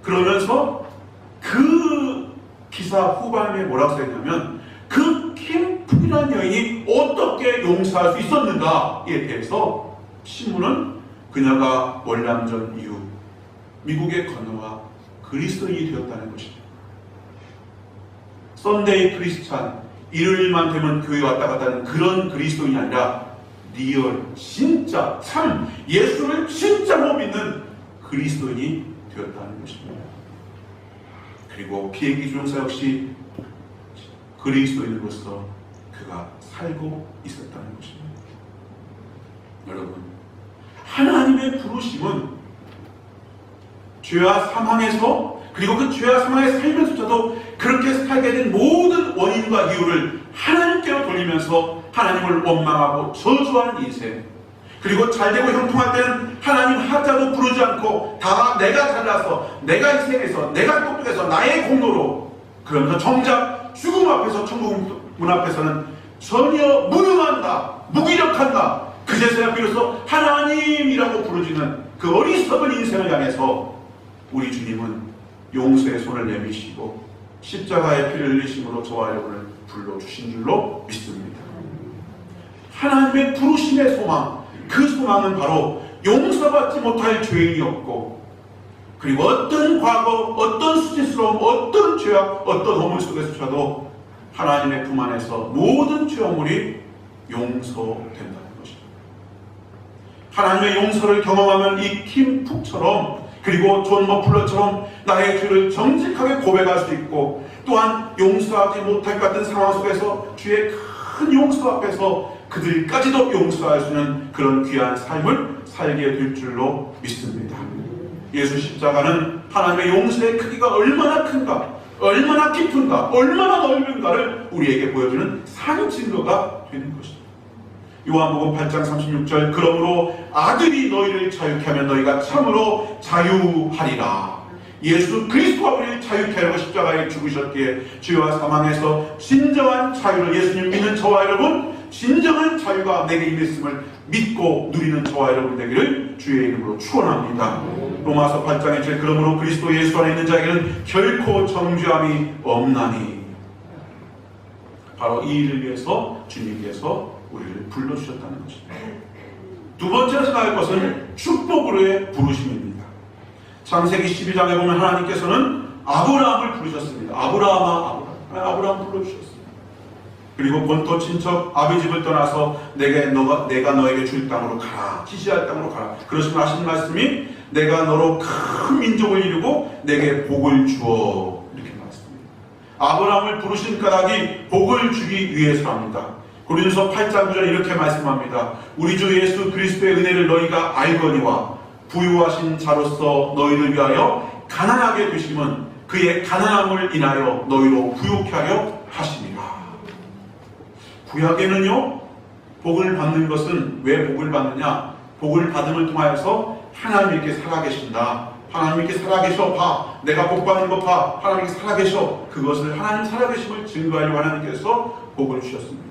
그러면서 그 기사 후반에 뭐라고 써있냐면 그 킴프란 여인이 어떻게 용서할 수 있었는가에 대해서 신문은 그녀가 월남전 이후 미국에 건너와 그리스도인이 되었다는 것이죠. 썬데이 크리스찬, 일요일만 되면 교회 왔다 갔다 하는 그런 그리스도인이 아니라 리얼, 진짜, 참 예수를 진짜로 믿는 그리스도인이 되었다는 것입니다. 그리고 비행기 조종사 역시 그리스도인으로서 그가 살고 있었다는 것입니다. 여러분, 하나님의 부르심은 죄와 사망에서, 그리고 그 죄와 사망에 살면서도 그렇게 살게 된 모든 원인과 이유를 하나님께로 돌리면서 하나님을 원망하고 저주하는 인생, 그리고 잘되고 형통할 때는 하나님 하자도 부르지 않고 다 내가 잘나서, 내가 희생해서, 내가 똑똑해서 나의 공로로, 그러면서 정작 죽음 앞에서, 천국 문 앞에서는 전혀 무능한 나, 무기력한 나, 그제서야 비로소 하나님이라고 부르짖는 그 어리석은 인생을 향해서 우리 주님은 용서의 손을 내미시고 십자가의 피를 흘리심으로 저와 여러분을 불러주신 줄로 믿습니다. 하나님의 부르심의 소망, 그 소망은 바로 용서받지 못할 죄인이 없고, 그리고 어떤 과거, 어떤 수치스러움, 어떤 죄악, 어떤 허물 속에서도 하나님의 품 안에서 모든 죄악물이 용서된다는 것입니다. 하나님의 용서를 경험하면 이 킴 푹처럼, 그리고 존 머플러처럼 나의 죄를 정직하게 고백할 수 있고 또한 용서하지 못할 것 같은 상황 속에서 주의 큰 용서 앞에서 그들까지도 용서할 수 있는 그런 귀한 삶을 살게 될 줄로 믿습니다. 예수 십자가는 하나님의 용서의 크기가 얼마나 큰가, 얼마나 깊은가, 얼마나 넓은가를 우리에게 보여주는 산 증거가 되는 것입니다. 요한복음 8장 36절, 그러므로 아들이 너희를 자유케 하면 너희가 참으로 자유하리라. 예수 그리스도가 우리를 자유케 하려고 십자가에 죽으셨기에 죄와 사망에서 진정한 자유를, 예수님 믿는 저와 여러분, 진정한 자유가 내게 임했음을 믿고 누리는 저와 여러분 되기를 주의 이름으로 축원합니다. 로마서 8장의 1절, 그러므로 그리스도 예수 안에 있는 자에게는 결코 정죄함이 없나니. 바로 이 일을 위해서 주님께서 우리를 불러주셨다는 것입니다. 두 번째로 생각할 것은 축복으로의 부르심입니다. 창세기 12장에 보면 하나님께서는 아브라함을 부르셨습니다. 아브라함 불러주셨습니다. 그리고 본토 친척 아비 집을 떠나서 내가 너에게 줄 땅으로 가라, 지시할 땅으로 가라. 그러시면 하신 말씀이 내가 너로 큰 민족을 이루고 내게 복을 주어, 이렇게 말씀합니다. 아브라함을 부르신 까닭이 복을 주기 위해서랍니다. 고린도서 8장 9절에 이렇게 말씀합니다. 우리 주 예수 그리스도의 은혜를 너희가 알거니와 부유하신 자로서 너희를 위하여 가난하게 되심은 그의 가난함을 인하여 너희로 부유케 하려 하심이라. 구약에는요, 복을 받는 것은 왜 복을 받느냐? 복을 받음을 통하여서 하나님 이렇게 살아계신다, 하나님 이렇게 살아계셔 봐, 내가 복 받는 거 봐, 하나님 이렇게 살아계셔, 그것을 하나님 살아계심을 증거하려고 하나님께서 복을 주셨습니다.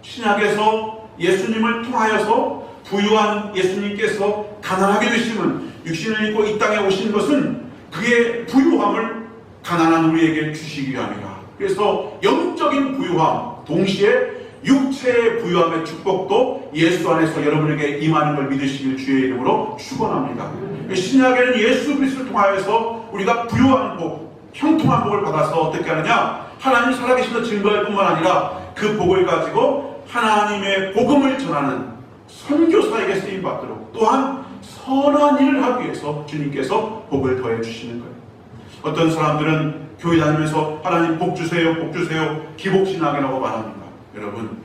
신약에서 예수님을 통하여서 부유한 예수님께서 가난하게 되심은, 육신을 입고 이 땅에 오신 것은 그의 부유함을 가난한 우리에게 주시기 위함이라. 그래서 영적인 부유함, 동시에 육체의 부유함의 축복도 예수 안에서 여러분에게 임하는 걸 믿으시길 주의 이름으로 축원합니다. 신약에는 예수 그리스도를 통하여서 우리가 부유한 복, 형통한 복을 받아서 어떻게 하느냐? 하나님 살아계심을 증거할 뿐만 아니라 그 복을 가지고 하나님의 복음을 전하는 선교사에게 쓰임받도록, 또한 선한 일을 하기 위해서 주님께서 복을 더해 주시는 거예요. 어떤 사람들은 교회 다니면서 하나님 복 주세요, 복 주세요, 기복신앙이라고 말합니다. 여러분,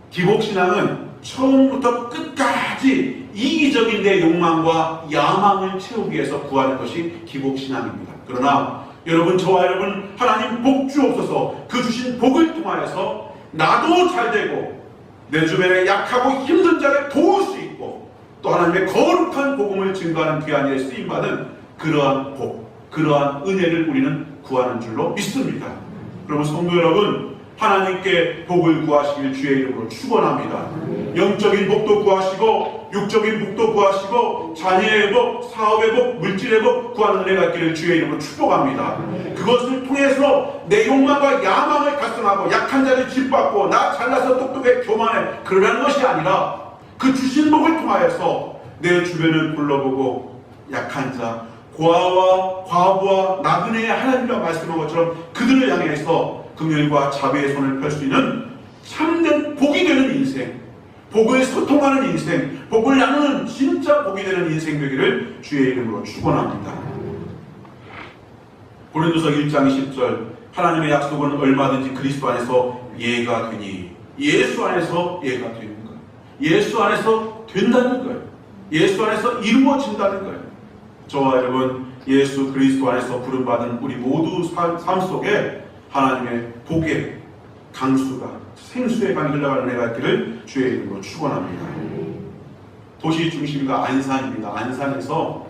기복신앙은 처음부터 끝까지 이기적인 내 욕망과 야망을 채우기 위해서 구하는 것이 기복신앙입니다. 그러나 여러분, 저와 여러분, 하나님 복 주옵소서, 그 주신 복을 통하여서 나도 잘 되고 내 주변에 약하고 힘든 자를 도울 수 있고 또 하나님의 거룩한 복음을 증거하는 귀한 일에 쓰임받은 그러한 복, 그러한 은혜를 우리는 구하는 줄로 믿습니다. 그러면 성도 여러분, 하나님께 복을 구하시길 주의 이름으로 축원합니다. 영적인 복도 구하시고 육적인 복도 구하시고 자녀의 복, 사업의 복, 물질의 복 구하는 은혜가 있기를 주의 이름으로 축복합니다. 그것을 통해서 내 욕망과 야망을 달성하고 약한 자를 짓밟고 나 잘나서 똑똑해 교만해 그러라는 것이 아니라 그 주신 복을 통하여서 내 주변을 불러보고 약한 자, 고아와 과부와 나그네의 하나님과 말씀한 것처럼 그들을 향해서 긍휼과 자비의 손을 펼 수 있는 참된 복이 되는 인생, 복을 소통하는 인생, 복을 나누는 진짜 복이 되는 인생 되기를 주의 이름으로 축원합니다. 고린도서 1장 20절, 하나님의 약속은 얼마든지 그리스도 안에서 예가 되니, 예수 안에서 예가 되는 거예요. 예수 안에서 된다는 거예요. 예수 안에서 이루어진다는 거예요. 저와 여러분, 예수 그리스도 안에서 부름받은 우리 모두 삶 속에 하나님의 복의 강수가, 생수의 강이 흘러가는 은혜가 있기를 주의 이름으로 축원합니다. 도시 중심가 안산입니다. 안산에서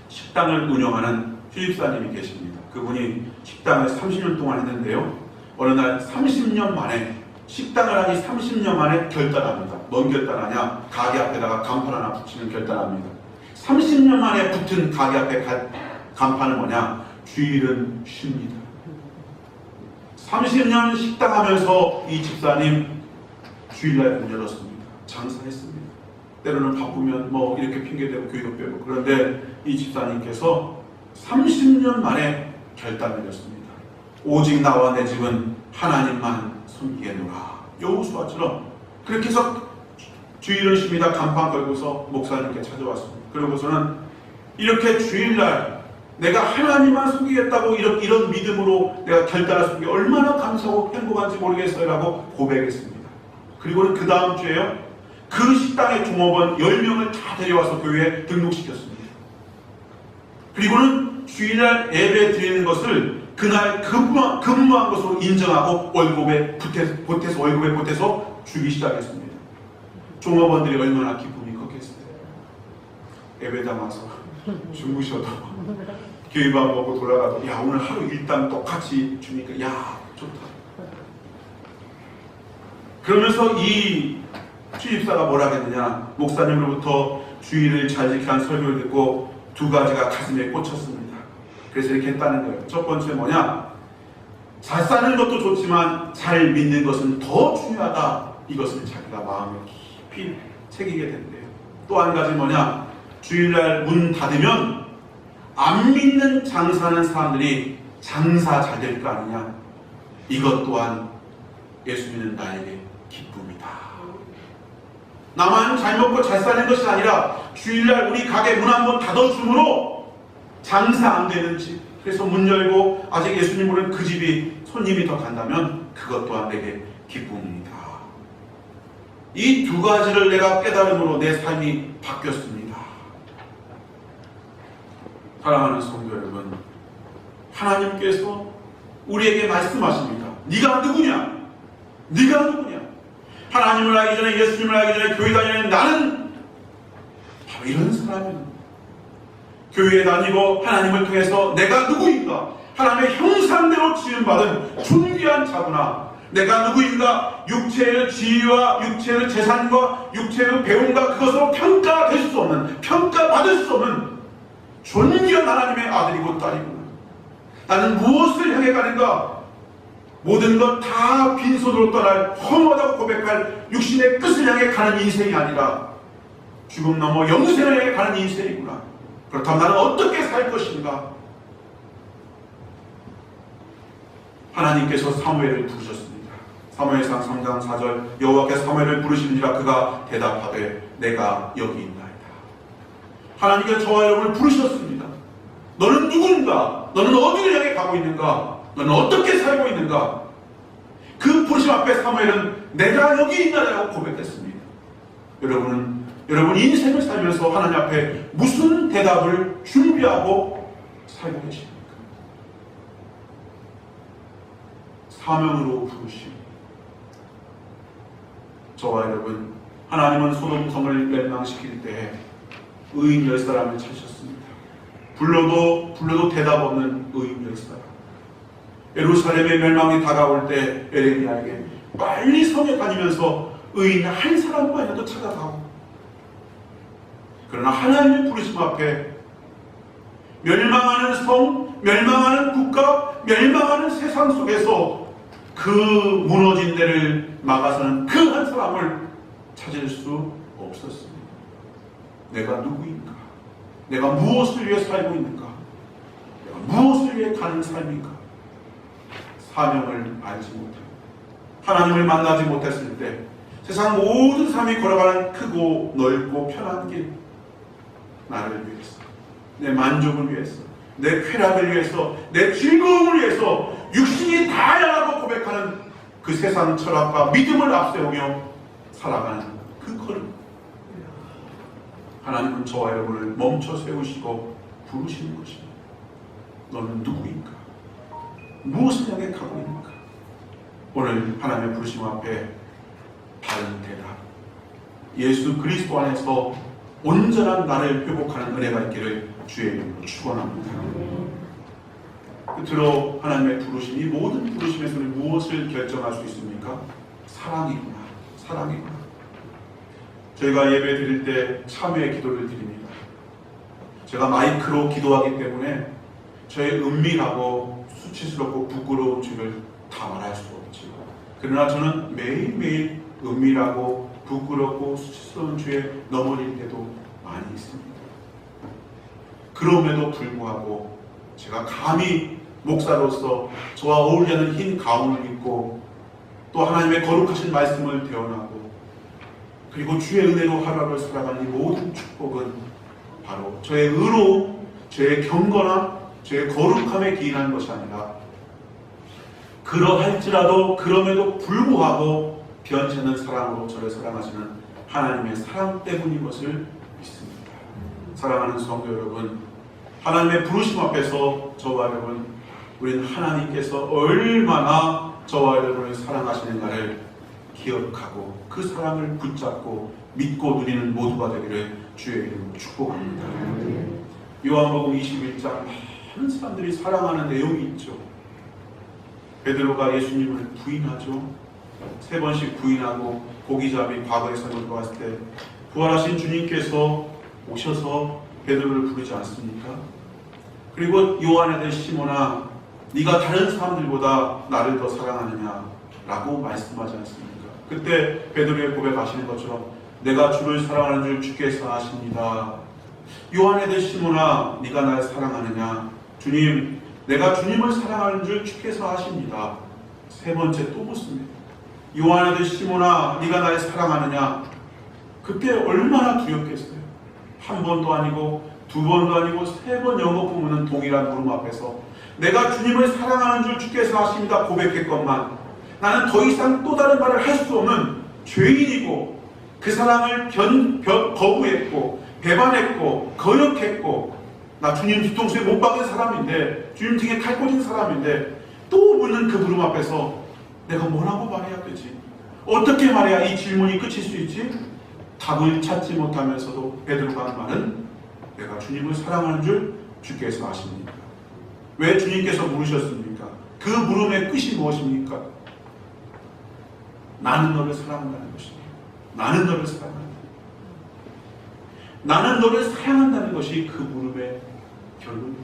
식당을 운영하는 필립사님이 계십니다. 그분이 식당을 30년 동안 했는데요, 어느 날 30년 만에, 식당을 하니 30년 만에 결단합니다. 뭔 결단하냐? 가게 앞에다가 간판 하나 붙이는 결단합니다. 30년 만에 붙은 가게 앞에 간판은 뭐냐? 주일은 쉽니다. 30년 식당 하면서 이 집사님 주일날 문 열었습니다. 장사했습니다. 때로는 바쁘면 뭐 이렇게 핑계대고 교회도 빼고. 그런데 이 집사님께서 30년 만에 결단을 내렸습니다. 오직 나와 내 집은 하나님만 섬기겠노라. 여호수아처럼 그렇게 해서 주일은 쉽니다. 간판 걸고서 목사님께 찾아왔습니다. 그러고서는 이렇게 주일날 내가 하나님만 섬기겠다고 이런 믿음으로 내가 결단할 수 있는 게 얼마나 감사하고 행복한지 모르겠어요 라고 고백했습니다. 그리고는 그 다음 주에요, 그 식당의 종업원 10명을 다 데려와서 교회에 등록시켰습니다. 그리고는 주일날 예배 드리는 것을 그날 근무한 것으로 인정하고 월급에 보태서 주기 시작했습니다. 종업원들이 얼마나 기쁨이 컸겠어요. 예배당 와서 주무셔도 교회밥 먹고 돌아가도 야 오늘 하루 일당 똑같이 주니까 야 좋다. 그러면서 이 취집사가 뭐라 했느냐, 목사님으로부터 주일을 잘 지키라는 설교를 듣고 두 가지가 가슴에 꽂혔습니다. 그래서 이렇게 했다는 거예요. 첫 번째 뭐냐, 잘 사는 것도 좋지만 잘 믿는 것은 더 중요하다. 이것을 자기가 마음에 깊이 새기게 된대요. 또 한 가지 뭐냐, 주일날 문 닫으면 안 믿는 장사하는 사람들이 장사 잘 될 거 아니냐. 이것 또한 예수 믿는 나에게 기쁨이다. 나만 잘 먹고 잘 사는 것이 아니라 주일날 우리 가게 문 한번 닫아줌으로 장사 안 되는 집, 그래서 문 열고 아직 예수님 모르는 그 집이 손님이 더 간다면 그것 또한 내게 기쁨입니다. 이 두 가지를 내가 깨달음으로 내 삶이 바뀌었습니다. 사랑하는 성도 여러분, 하나님께서 우리에게 말씀하십니다. 네가 누구냐? 네가 누구냐? 하나님을 알기 전에, 예수님을 알기 전에 교회 다니는 나는 바로 이런 사람이야. 교회에 다니고 하나님을 통해서 내가 누구인가? 하나님의 형상대로 지음받은 존귀한 자구나. 내가 누구인가? 육체의 지위와 육체의 재산과 육체의 배움과 그것으로 평가될 수 없는, 평가받을 수 없는 존귀한 하나님의 아들이고 딸이구나. 나는 무엇을 향해 가는가? 모든 것 다 빈손으로 떠날 허무하다고 고백할 육신의 끝을 향해 가는 인생이 아니라 죽음 넘어 영생을 향해 가는 인생이구나. 그렇다면 나는 어떻게 살 것인가? 하나님께서 사무엘을 부르셨습니다. 사무엘상 3장 4절, 여호와께서 사무엘을 부르시니라 그가 대답하되 내가 여기 있나이다. 하나님께서 저와 여러분을 부르셨습니다. 너는 누군가? 너는 어디를 향해 가고 있는가? 너는 어떻게 살고 있는가? 그 부르심 앞에 사무엘은 내가 여기 있나라고 고백했습니다. 여러분 인생을 살면서 하나님 앞에 무슨 대답을 준비하고 살고 계십니까? 사명으로 부르심. 저와 여러분, 하나님은 소돔성을 멸망시킬 때 의인 10사람을 찾으셨습니다. 불러도 대답 없는 의인 10사람. 예루살렘의 멸망이 다가올 때 에레미야에게 빨리 성에 다니면서 의인 한 사람만이라도 찾아가고, 그러나 하나님의 부르심 앞에 멸망하는 성, 멸망하는 국가, 멸망하는 세상 속에서 그 무너진 데를 막아서는 그 한 사람을 찾을 수 없었습니다. 내가 누구인가? 내가 무엇을 위해 살고 있는가? 내가 무엇을 위해 가는 삶인가? 사명을 알지 못하고 하나님을 만나지 못했을 때 세상 모든 사람이 걸어가는 크고 넓고 편한 길, 나를 위해서, 내 만족을 위해서, 내 쾌락을 위해서, 내 즐거움을 위해서 육신이 다양하고 고백하는 그 세상 철학과 믿음을 앞세우며 살아가는 그 걸음. 하나님은 저와 여러분을 멈춰 세우시고 부르시는 것입니다. 너는 누구인가? 무엇을 향해 가고 있는가? 오늘 하나님의 부르심 앞에 바른 대답, 예수 그리스도 안에서 온전한 나를 회복하는 은혜가 있기를 주의 이름으로 축원합니다. 끝으로 하나님의 부르심이, 모든 부르심에서 무엇을 결정할 수 있습니까? 사랑이구나. 사랑이구나. 저희가 예배 드릴 때 참회의 기도를 드립니다. 제가 마이크로 기도하기 때문에 저의 은밀하고 수치스럽고 부끄러운 죄를 다 말할 수 없지만, 그러나 저는 매일매일 은밀하고 부끄럽고 수치스러운 죄에 넘어질 때도 많이 있습니다. 그럼에도 불구하고 제가 감히 목사로서 저와 어울리는 흰 가운을 입고 또 하나님의 거룩하신 말씀을 대언하고 그리고 주의 은혜로 하루하루 살아가는 이 모든 축복은 바로 저의 의로움, 저의 경건함, 죄의 거룩함에 기인하는 것이 아니라 그러할지라도 그럼에도 불구하고 변치 않는 사랑으로 저를 사랑하시는 하나님의 사랑 때문인 것을 믿습니다. 사랑하는 성도 여러분, 하나님의 부르심 앞에서 저와 여러분, 우리는 하나님께서 얼마나 저와 여러분을 사랑하시는가를 기억하고 그 사랑을 붙잡고 믿고 누리는 모두가 되기를 주의 이름으로 축복합니다. 요한복음 21장 많은 사람들이 사랑하는 내용이 있죠. 베드로가 예수님을 부인하죠. 3번씩 부인하고 고기잡이 과거에 설교 왔을 때 부활하신 주님께서 오셔서 베드로를 부르지 않습니까? 그리고 요한의 아들 시몬아, 네가 다른 사람들보다 나를 더 사랑하느냐? 라고 말씀하지 않습니까? 그때 베드로의 고백하시는 것처럼 내가 주를 사랑하는 줄 주께서 아십니다. 요한의 아들 시몬아, 네가 나를 사랑하느냐? 주님, 내가 주님을 사랑하는 줄 주께서 아십니다. 3번째 또 묻습니다. 요한의 아들 시몬아, 네가 나를 사랑하느냐? 그때 얼마나 두렵겠어요. 1번도 아니고 2번도 아니고 3번 영어 부문은 동일한 물음 앞에서 내가 주님을 사랑하는 줄 주께서 아십니다 고백했건만 나는 더 이상 또 다른 말을 할 수 없는 죄인이고 그 사랑을 거부했고 배반했고 거역했고 나 주님 뒤통수에 못 박은 사람인데 주님 등에 칼 꽂은 사람인데 또 묻는 그 물음 앞에서 내가 뭐라고 말해야 되지? 어떻게 말해야 이 질문이 끝일 수 있지? 답을 찾지 못하면서도 베드로가 하는 말은 내가 주님을 사랑하는 줄 주께서 아십니까? 왜 주님께서 물으셨습니까? 그 물음의 끝이 무엇입니까? 나는 너를 사랑한다는 것입니다. 나는 너를 사랑한다. 나는 너를 사랑한다는 것이 그 물음의 결론입니다.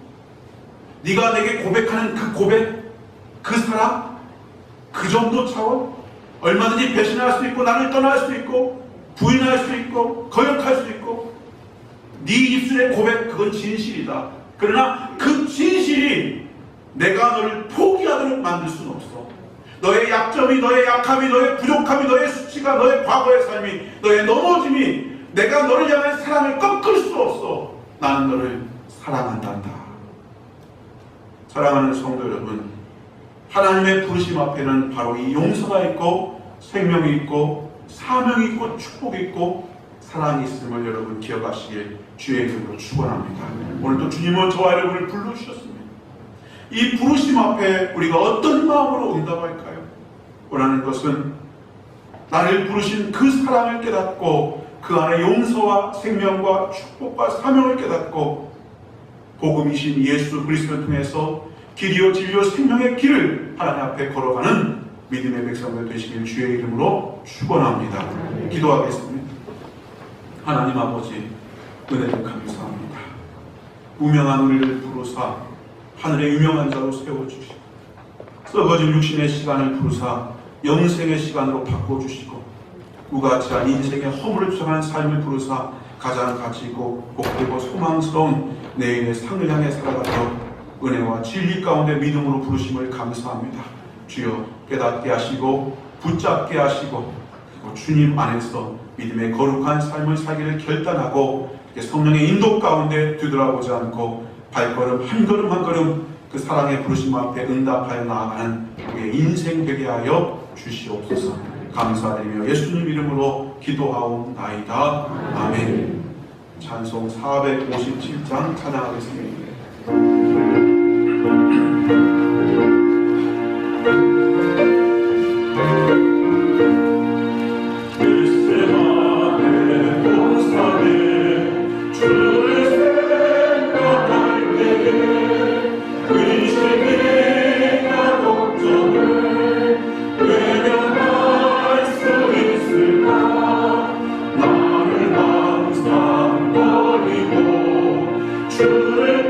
네가 내게 고백하는 그 고백, 그 사랑, 그 정도 차원, 얼마든지 배신할 수 있고 나를 떠날 수 있고 부인할 수 있고 거역할 수 있고 네 입술의 고백, 그건 진실이다. 그러나 그 진실이 내가 너를 포기하도록 만들 수는 없어. 너의 약점이, 너의 약함이, 너의 부족함이, 너의 수치가, 너의 과거의 삶이, 너의 넘어짐이 내가 너를 향한 사랑을 꺾을 수 없어. 나는 너를 사랑한단다. 사랑하는 성도 여러분, 하나님의 부르심 앞에는 바로 이 용서가 있고 생명이 있고 사명이 있고 축복이 있고 사랑이 있음을 여러분 기억하시길 주의 이름으로 축원합니다. 오늘도 주님은 저와 여러분을 불러주셨습니다. 이 부르심 앞에 우리가 어떤 마음으로 응답할까요? 원하는 것은 나를 부르신 그 사랑을 깨닫고 그 안에 용서와 생명과 축복과 사명을 깨닫고 복음이신 예수 그리스도를 통해서 길이요 진리요 생명의 길을 하나님 앞에 걸어가는 믿음의 백성들 되시길 주의 이름으로 축원합니다. 기도하겠습니다. 하나님 아버지, 은혜를 감사합니다. 무명한 우리를 부르사 하늘의 유명한 자로 세워주시고 썩어진 육신의 시간을 부르사 영생의 시간으로 바꿔주시고 우가치한 인생의 허물을 주장한 삶을 부르사 가장 가치 있고 복되고 소망스러운 내일의 상을 향해 살아가도록 은혜와 진리 가운데 믿음으로 부르심을 감사합니다. 주여 깨닫게 하시고 붙잡게 하시고 그리고 주님 안에서 믿음의 거룩한 삶을 살기를 결단하고 성령의 인도 가운데 뒤돌아보지 않고 발걸음 한 걸음 한 걸음 그 사랑의 부르심 앞에 응답하여 나아가는 우리의 인생 되게 하여 주시옵소서. 감사드리며 예수님 이름으로 기도하옵나이다. 아멘. 찬송 457장 찬양하겠습니다. 주를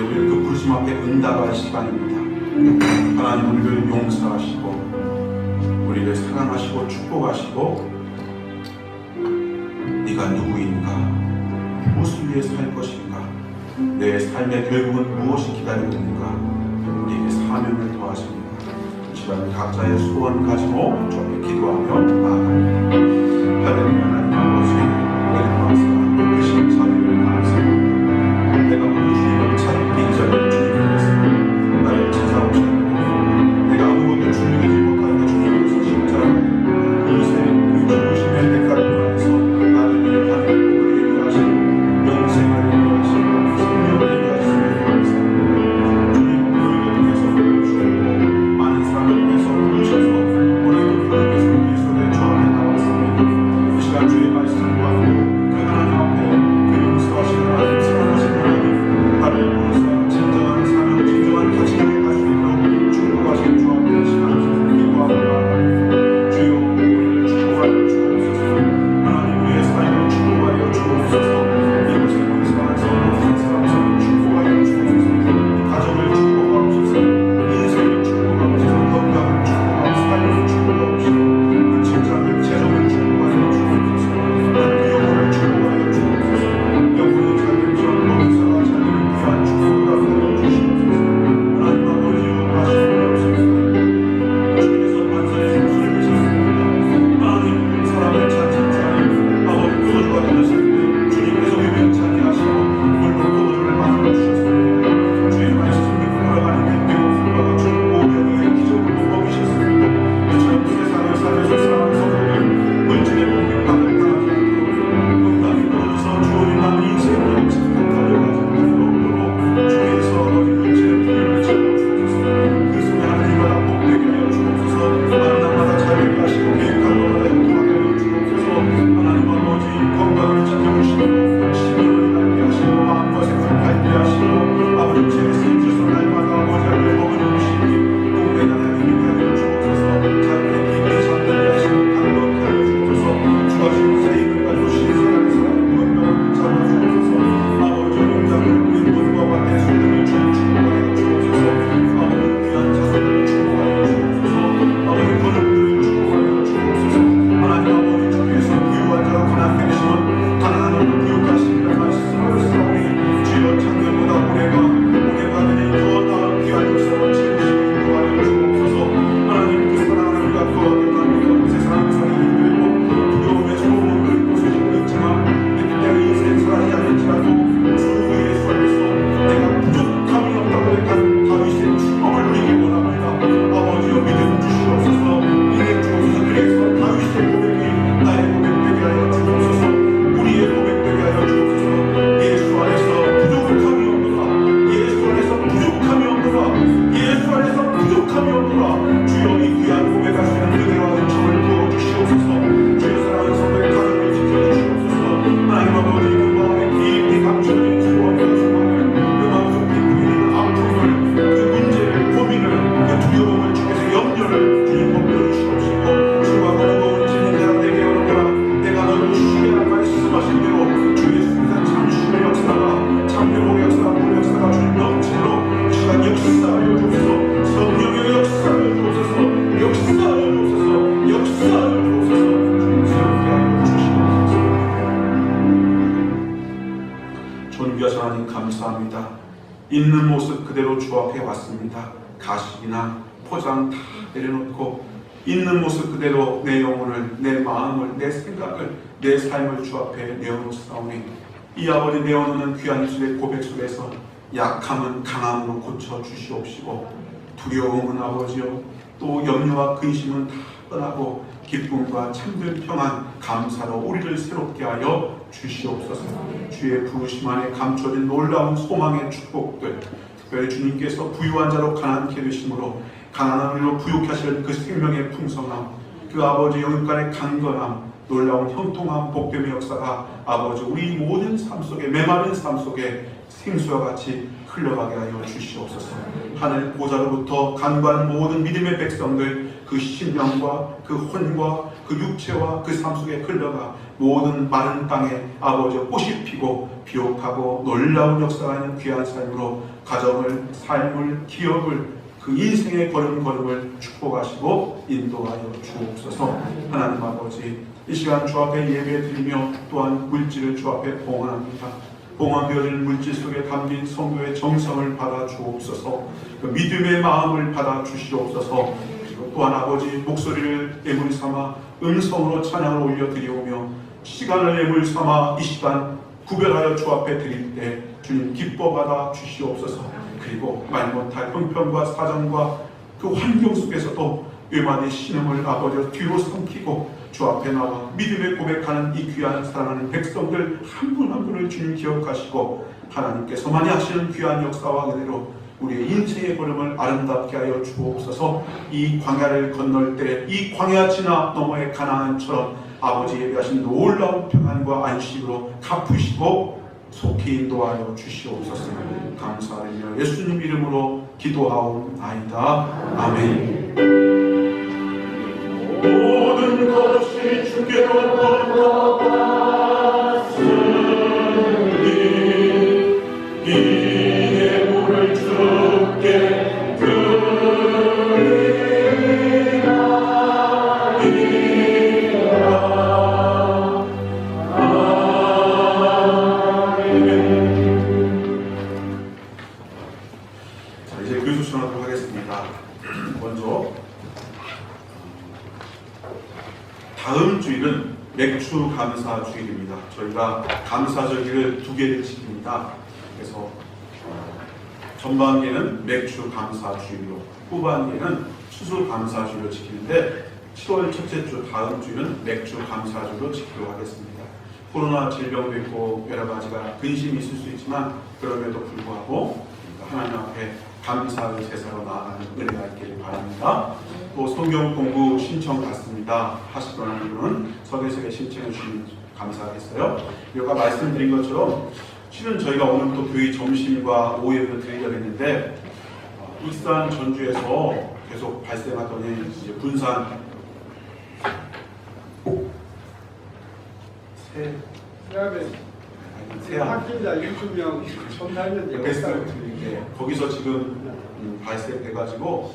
우리 그 부르심 앞에 응답할 시간입니다. 하나님 우리를 용서하시고 우리를 사랑하시고 축복하시고 네가 누구인가? 무엇을 위해 살 것인가? 내 삶의 결국은 무엇이 기다리고 있는가? 우리에게 사명을 더하십니다. 이 시간 각자의 소원 가지고 주 앞에 기도하며 나아갑니다. 하나님 아버지, 내가 감사합니다. 그 신사를 감사합니다. 내가 모두 주님을 찾기 전에 주님께서 나를 찾아오셨고 내가 아무것도 준비하지 못하는 주님께서 십자가에 이세 그 죽으심의 대가를 통해서 나를 위해 하늘 복을 예비하시고 영생을 예비하시고 생명을 예비하시며 감사합니다. 주님 우리를 통해서 부르시고 많은 사람을 통해서 부르셔서 오늘도 주님께서 그리스도의 주 앞에 나왔습니다. 이 시간 주의 말씀과 그 하나님 앞에 그 용서하신 하나님 사랑하신 하나님 나를 부르사 진정한 사명 진정한 가치를 가지고 있도록 축복하신 주 앞에 이 시간 기도하고 나아갑니다. 주여 우리를 축복하여 주옵소서. 하나님 우리의 삶을 축복하여 주옵소서. 이곳에 봉사하면서 모든 사람을 축복하여 주옵소서. 가정을 축복하옵소서. 인생을 축복하옵소서. 건강을 축복하옵소서. 삶을 축복하옵소서. 그 직장을 재정을 축복하여 주옵소서. 그 영혼을 축복하여 주옵소서. 영혼이 잘된 전 범사가 잘되는 귀한 축복을 하여 주시옵소서. 하나님 아버지 하시옵소서. 주께서 만사의 생수를 주셨습니다. 하나님 사람을 찾은 자는 아버지 구원과 되셨을 때 주님께서 유명찬이 하시고 물로 구원을 만들어 주셨습니다. 주의 말씀이 돌아가는 게 배고픔과 같은 500여의 기적을 못 먹이셨습니다. 이처럼 세상을 살면서 사람 성도를 물질의 공격받을 당하지 않도록 건강이 떨어져서 주어진 남은 인생을 착각하려고 하는 주께서 아버지 물질의 피를 채워주옵소서. 그 속에 하나님마다 복되게 하여 주옵소서. 만남마다 자유를 하시고 계획한 것마다 행복하게 하여 주옵소서. 하나님 아버지 건강을 지켜주시고 심령을 밝게 하시고 마음과 생각을 밝게 하시고 아버지 죄를 주셔서 날마다 아버지 하나님 먹을 음식이 공백한 하나님이 하여 주옵소서. 자유의 깊이 잠들게 하시고 강건케 하여 주옵소서. 주가 주신 세임을 가지고 신선하게 살아가는 건강을 잡아주옵소서. 아버지 용장을 우리 모두와 같은 수들을 주님 축복하여 주옵소서. 아버지 귀한 자손을 축복하여 주옵소서. 아버지 거룩들을 축복하여 주옵소서. 하나님 아버지 주께서 부유한 자가 가난하게 되시면 가난한 자를 부욕하시리라 말씀하셨사오니 주여 작년보다 올해가 되니 더 나은 귀한 역사로 채우시고 인도하여 주옵소서. 하나님 그 사랑하는 우리가 구하게 하나님 세상 살이 힘들고 두려움에 소음을 긁고 소식을 있지만 이 땅의 인생 살아지 않을지라도 주 예수 안에서 내가 부족함이 없다고 했던 다윗의 축복을 누리기 원합니다. 아버지여 믿음 주시옵소서. 인내 주옵소서. 그래서 다윗의 고백이 나의 고백 되게 하여 주옵소서. 우리의 고백 되게 하여 주옵소서. 예수 안에서 부족함이 없노라. 예수 안에서 부족함이 없노라. 예수 안에서 부족함이 없노라. 주여 이 귀한 고백할 수 있는 그대와 은총을 부어주시옵소서. 주여 사랑하는 성도의 가정을 지켜주시옵소서. 하나님 아버지 그 마음에 깊이 감춰진 소원과 소망을 그 마음속 깊이 있는 아픔을 그 문제를 고민을 그 두려움을 주께서 염려를 주님 벗겨 주시옵시고 주가 무거운 짐이 내가 내게 오너라 내가 너를 쉬게라 말씀하신 대로 주의 순간 잠시의 역사가 참여의 역사가 본 역사가 주님 넘치도록 이 시간 역사하여 주옵소서. 성령의 역사하여 주옵소서. 역사하여 주옵소서. 역사하여 주옵소서. 주님 새롭게 하여 주시옵소서. 존귀하신 하나님 감사합니다. 있는 모습 그대로 주 앞에 왔습니다. 가식이나 포장 다 내려놓고 있는 모습 그대로 내 영혼을, 내 마음을, 내 생각을, 내 삶을 주 앞에 내어놓사오니 이 아버지 내어놓는 귀한 입술의 고백 속에서 약함은 강함으로 고쳐주시옵시고 두려움은 아버지요 또 염려와 근심은 다 떠나고 기쁨과 참된 평안 감사로 우리를 새롭게 하여 주시옵소서. 주의 부르심 안에 감춰진 놀라운 소망의 축복들 특별히 주님께서 부유한 자로 가난케 되심으로 가난한 우리로 부욕케 하시는 그 생명의 풍성함 그 아버지 영육간의 강건함 놀라운 형통함 복됨의 역사가 아버지 우리 모든 삶 속에 메마른 삶 속에 생수와 같이 흘러가게 하여 주시옵소서. 하늘 보좌로부터 간구한 모든 믿음의 백성들 그 심령과 그 혼과 그 육체와 그 삶 속에 흘러가 모든 마른 땅에 아버지 꽃이 피고 비옥하고 놀라운 역사가 있는 귀한 삶으로 가정을, 삶을, 기업을, 그 인생의 걸음걸음을 축복하시고 인도하여 주옵소서. 하나님 아버지, 이 시간 주 앞에 예배드리며 또한 물질을 주 앞에 봉헌합니다. 봉헌되어진 물질 속에 담긴 성도의 정성을 받아 주옵소서. 그 믿음의 마음을 받아 주시옵소서. 그리고 또한 아버지, 목소리를 예물 삼아 음성으로 찬양을 올려드리오며 시간을 예물 삼아 이 시간 구별하여 주 앞에 드릴 때 주님 기뻐받아 주시옵소서. 그리고 말 못할 형편과 사정과 그 환경 속에서도 외마디 신음을 아버지 뒤로 삼키고 주 앞에 나와 믿음의 고백하는 이 귀한 사랑하는 백성들 한 분 한 분을 주님 기억하시고 하나님께서만이 하시는 귀한 역사와 그대로 우리의 인생의 걸음을 아름답게 하여 주옵소서. 이 광야를 건널 때 이 광야 지나 너머의 가나안처럼 아버지 예비하신 놀라운 평안과 안식으로 갚으시고 속히 인도하여 주시옵소서. 감사드리며 예수님 이름으로 기도하옵나이다. 아멘. 모든 것이 주께로 건너갔으니 이 예물을 주께 드리나이다. 아멘. 자, 이제 교수 전하도록 하겠습니다. 먼저 다음 주일은 맥주 감사 주일입니다. 저희가 감사절기를 2개를 지킵니다. 그래서 전반기에는 맥주 감사 주일로, 후반기에는 추수 감사 주일로 지키는데 7월 첫째 주 다음 주일은 맥주 감사 주일로 지키도록 하겠습니다. 코로나 질병도 있고 여러 가지가 근심이 있을 수 있지만 그럼에도 불구하고 하나님 앞에 감사의 제사로 나아가는 은혜가 있기를 바랍니다. 또 성경 공부 신청 받습니다. 하시거나 하는 분은 서계석에 신청해 주시면 감사하겠어요. 아까 말씀드린 것처럼 실은 저희가 오늘부터 교회 점심과 오후에도 드리려고 했는데 익산 전주에서 계속 발생하더니 이제 군산 세안 확진자 60명 첨단인데 거기서 지금 발생돼가지고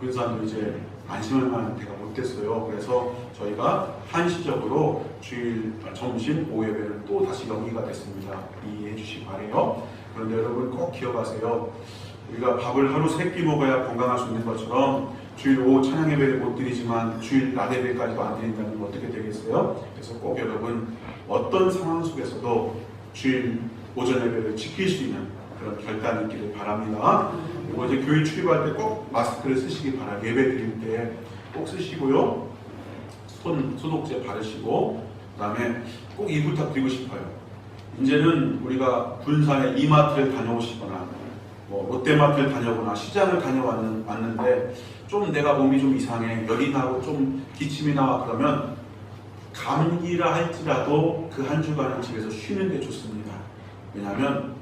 군산도 이제 안심할 만한 데가 못 됐어요. 그래서 저희가 한시적으로 주일 점심 오후 예배를 또 다시 연기가 됐습니다. 이해해 주시기 바래요. 그런데 여러분 꼭 기억하세요. 우리가 밥을 하루 3끼 먹어야 건강할 수 있는 것처럼 주일 오후 찬양 예배를 못 드리지만 주일 낮 예배까지도 안 드린다면 어떻게 되겠어요? 그래서 꼭 여러분 어떤 상황 속에서도 주일 오전 예배를 지킬 수 있는 그런 결단이 있기를 바랍니다. 그리고 이제 교회 출입할 때 꼭 마스크를 쓰시기 바랍니다. 예배 드릴 때 꼭 쓰시고요. 손 소독제 바르시고, 그 다음에 꼭 이 부탁드리고 싶어요. 이제는 우리가 군산에 이마트를 다녀오시거나 뭐 롯데마트를 다녀오거나 시장을 다녀왔는데 좀 내가 몸이 좀 이상해, 열이 나고 좀 기침이 나와, 그러면 감기라 할지라도 그 한 주간은 집에서 쉬는 게 좋습니다. 왜냐하면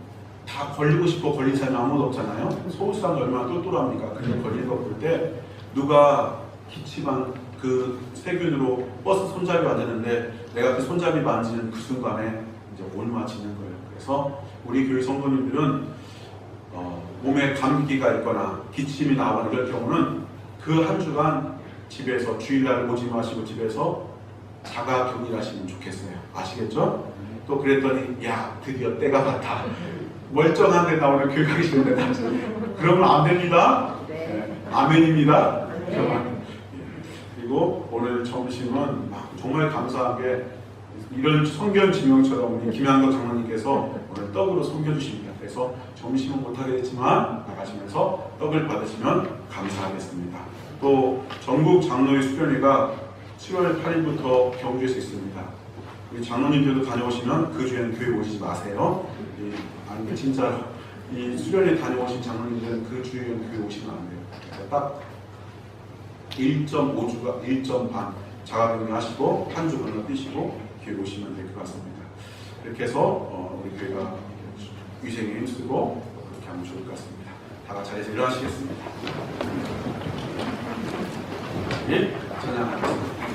다 걸리고 싶어 걸린 사람이 아무도 없잖아요. 서울 사람이 얼마나 똘똘합니까? 그냥 걸린 거 볼 때 누가 기침한 그 세균으로 버스 손잡이 만드는데 내가 그 손잡이 만지는 그 순간에 이제 옮아지는 거예요. 그래서 우리 교회 성도님들은 몸에 감기가 있거나 기침이 나거나 이럴 경우는 그 한 주간 집에서 주일날 오지 마시고 집에서 자가 격리하시면 좋겠어요. 아시겠죠? 또 그랬더니 야 드디어 때가 왔다. 멀쩡한 데 나오는 교회 가기 싫은데 그러면 안 됩니다. 네. 아멘입니다. 그리고 오늘 점심은 정말 감사하게 이런 성경 지명처럼 우리 김양덕 장로님께서 오늘 떡으로 섬겨주십니다. 그래서 점심은 못하게 됐지만 나가시면서 떡을 받으시면 감사하겠습니다. 또 전국 장로의 수련회가 7월 8일부터 경주에서 있습니다. 우리 장로님들도 다녀오시면 그 주에는 교회 오시지 마세요. 아니 진짜 이 수련회 다녀오신 장로님들은 그 주에는 교회 오시면 안 돼요. 딱 1.5주가 1.반 자가격리 하시고 한 주 건너뛰시고 교회 오시면 될 것 같습니다. 이렇게 해서 우리 교회가 위생에 힘쓰고 그렇게 하면 좋을 것 같습니다. 다 같이 자리에서 일어나시겠습니다. 예? 찬양하겠습니다.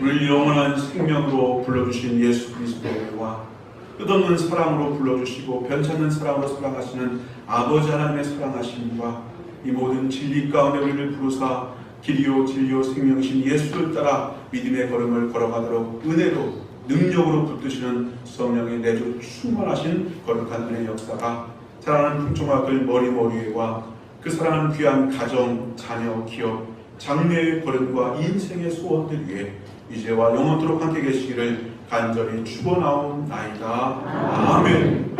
우리를 영원한 생명으로 불러주신 예수 그리스도와 끝없는 사랑으로 불러주시고 변찮는 사랑으로 사랑하시는 아버지 하나님의 사랑하심과 이 모든 진리 가운데 우리를 부르사 길이요 진리요 생명이신 예수를 따라 믿음의 걸음을 걸어가도록 은혜로 능력으로 붙드시는 성령의 내주 충만하신 거룩한 은혜의 역사가 사랑하는 풍종학을 머리머리와 그 사랑하는 귀한 가정, 자녀, 기업, 장래의 걸음과 인생의 소원들 위해 이제와 영원토록 함께 계시기를 간절히 축원하옵나이다. 아멘.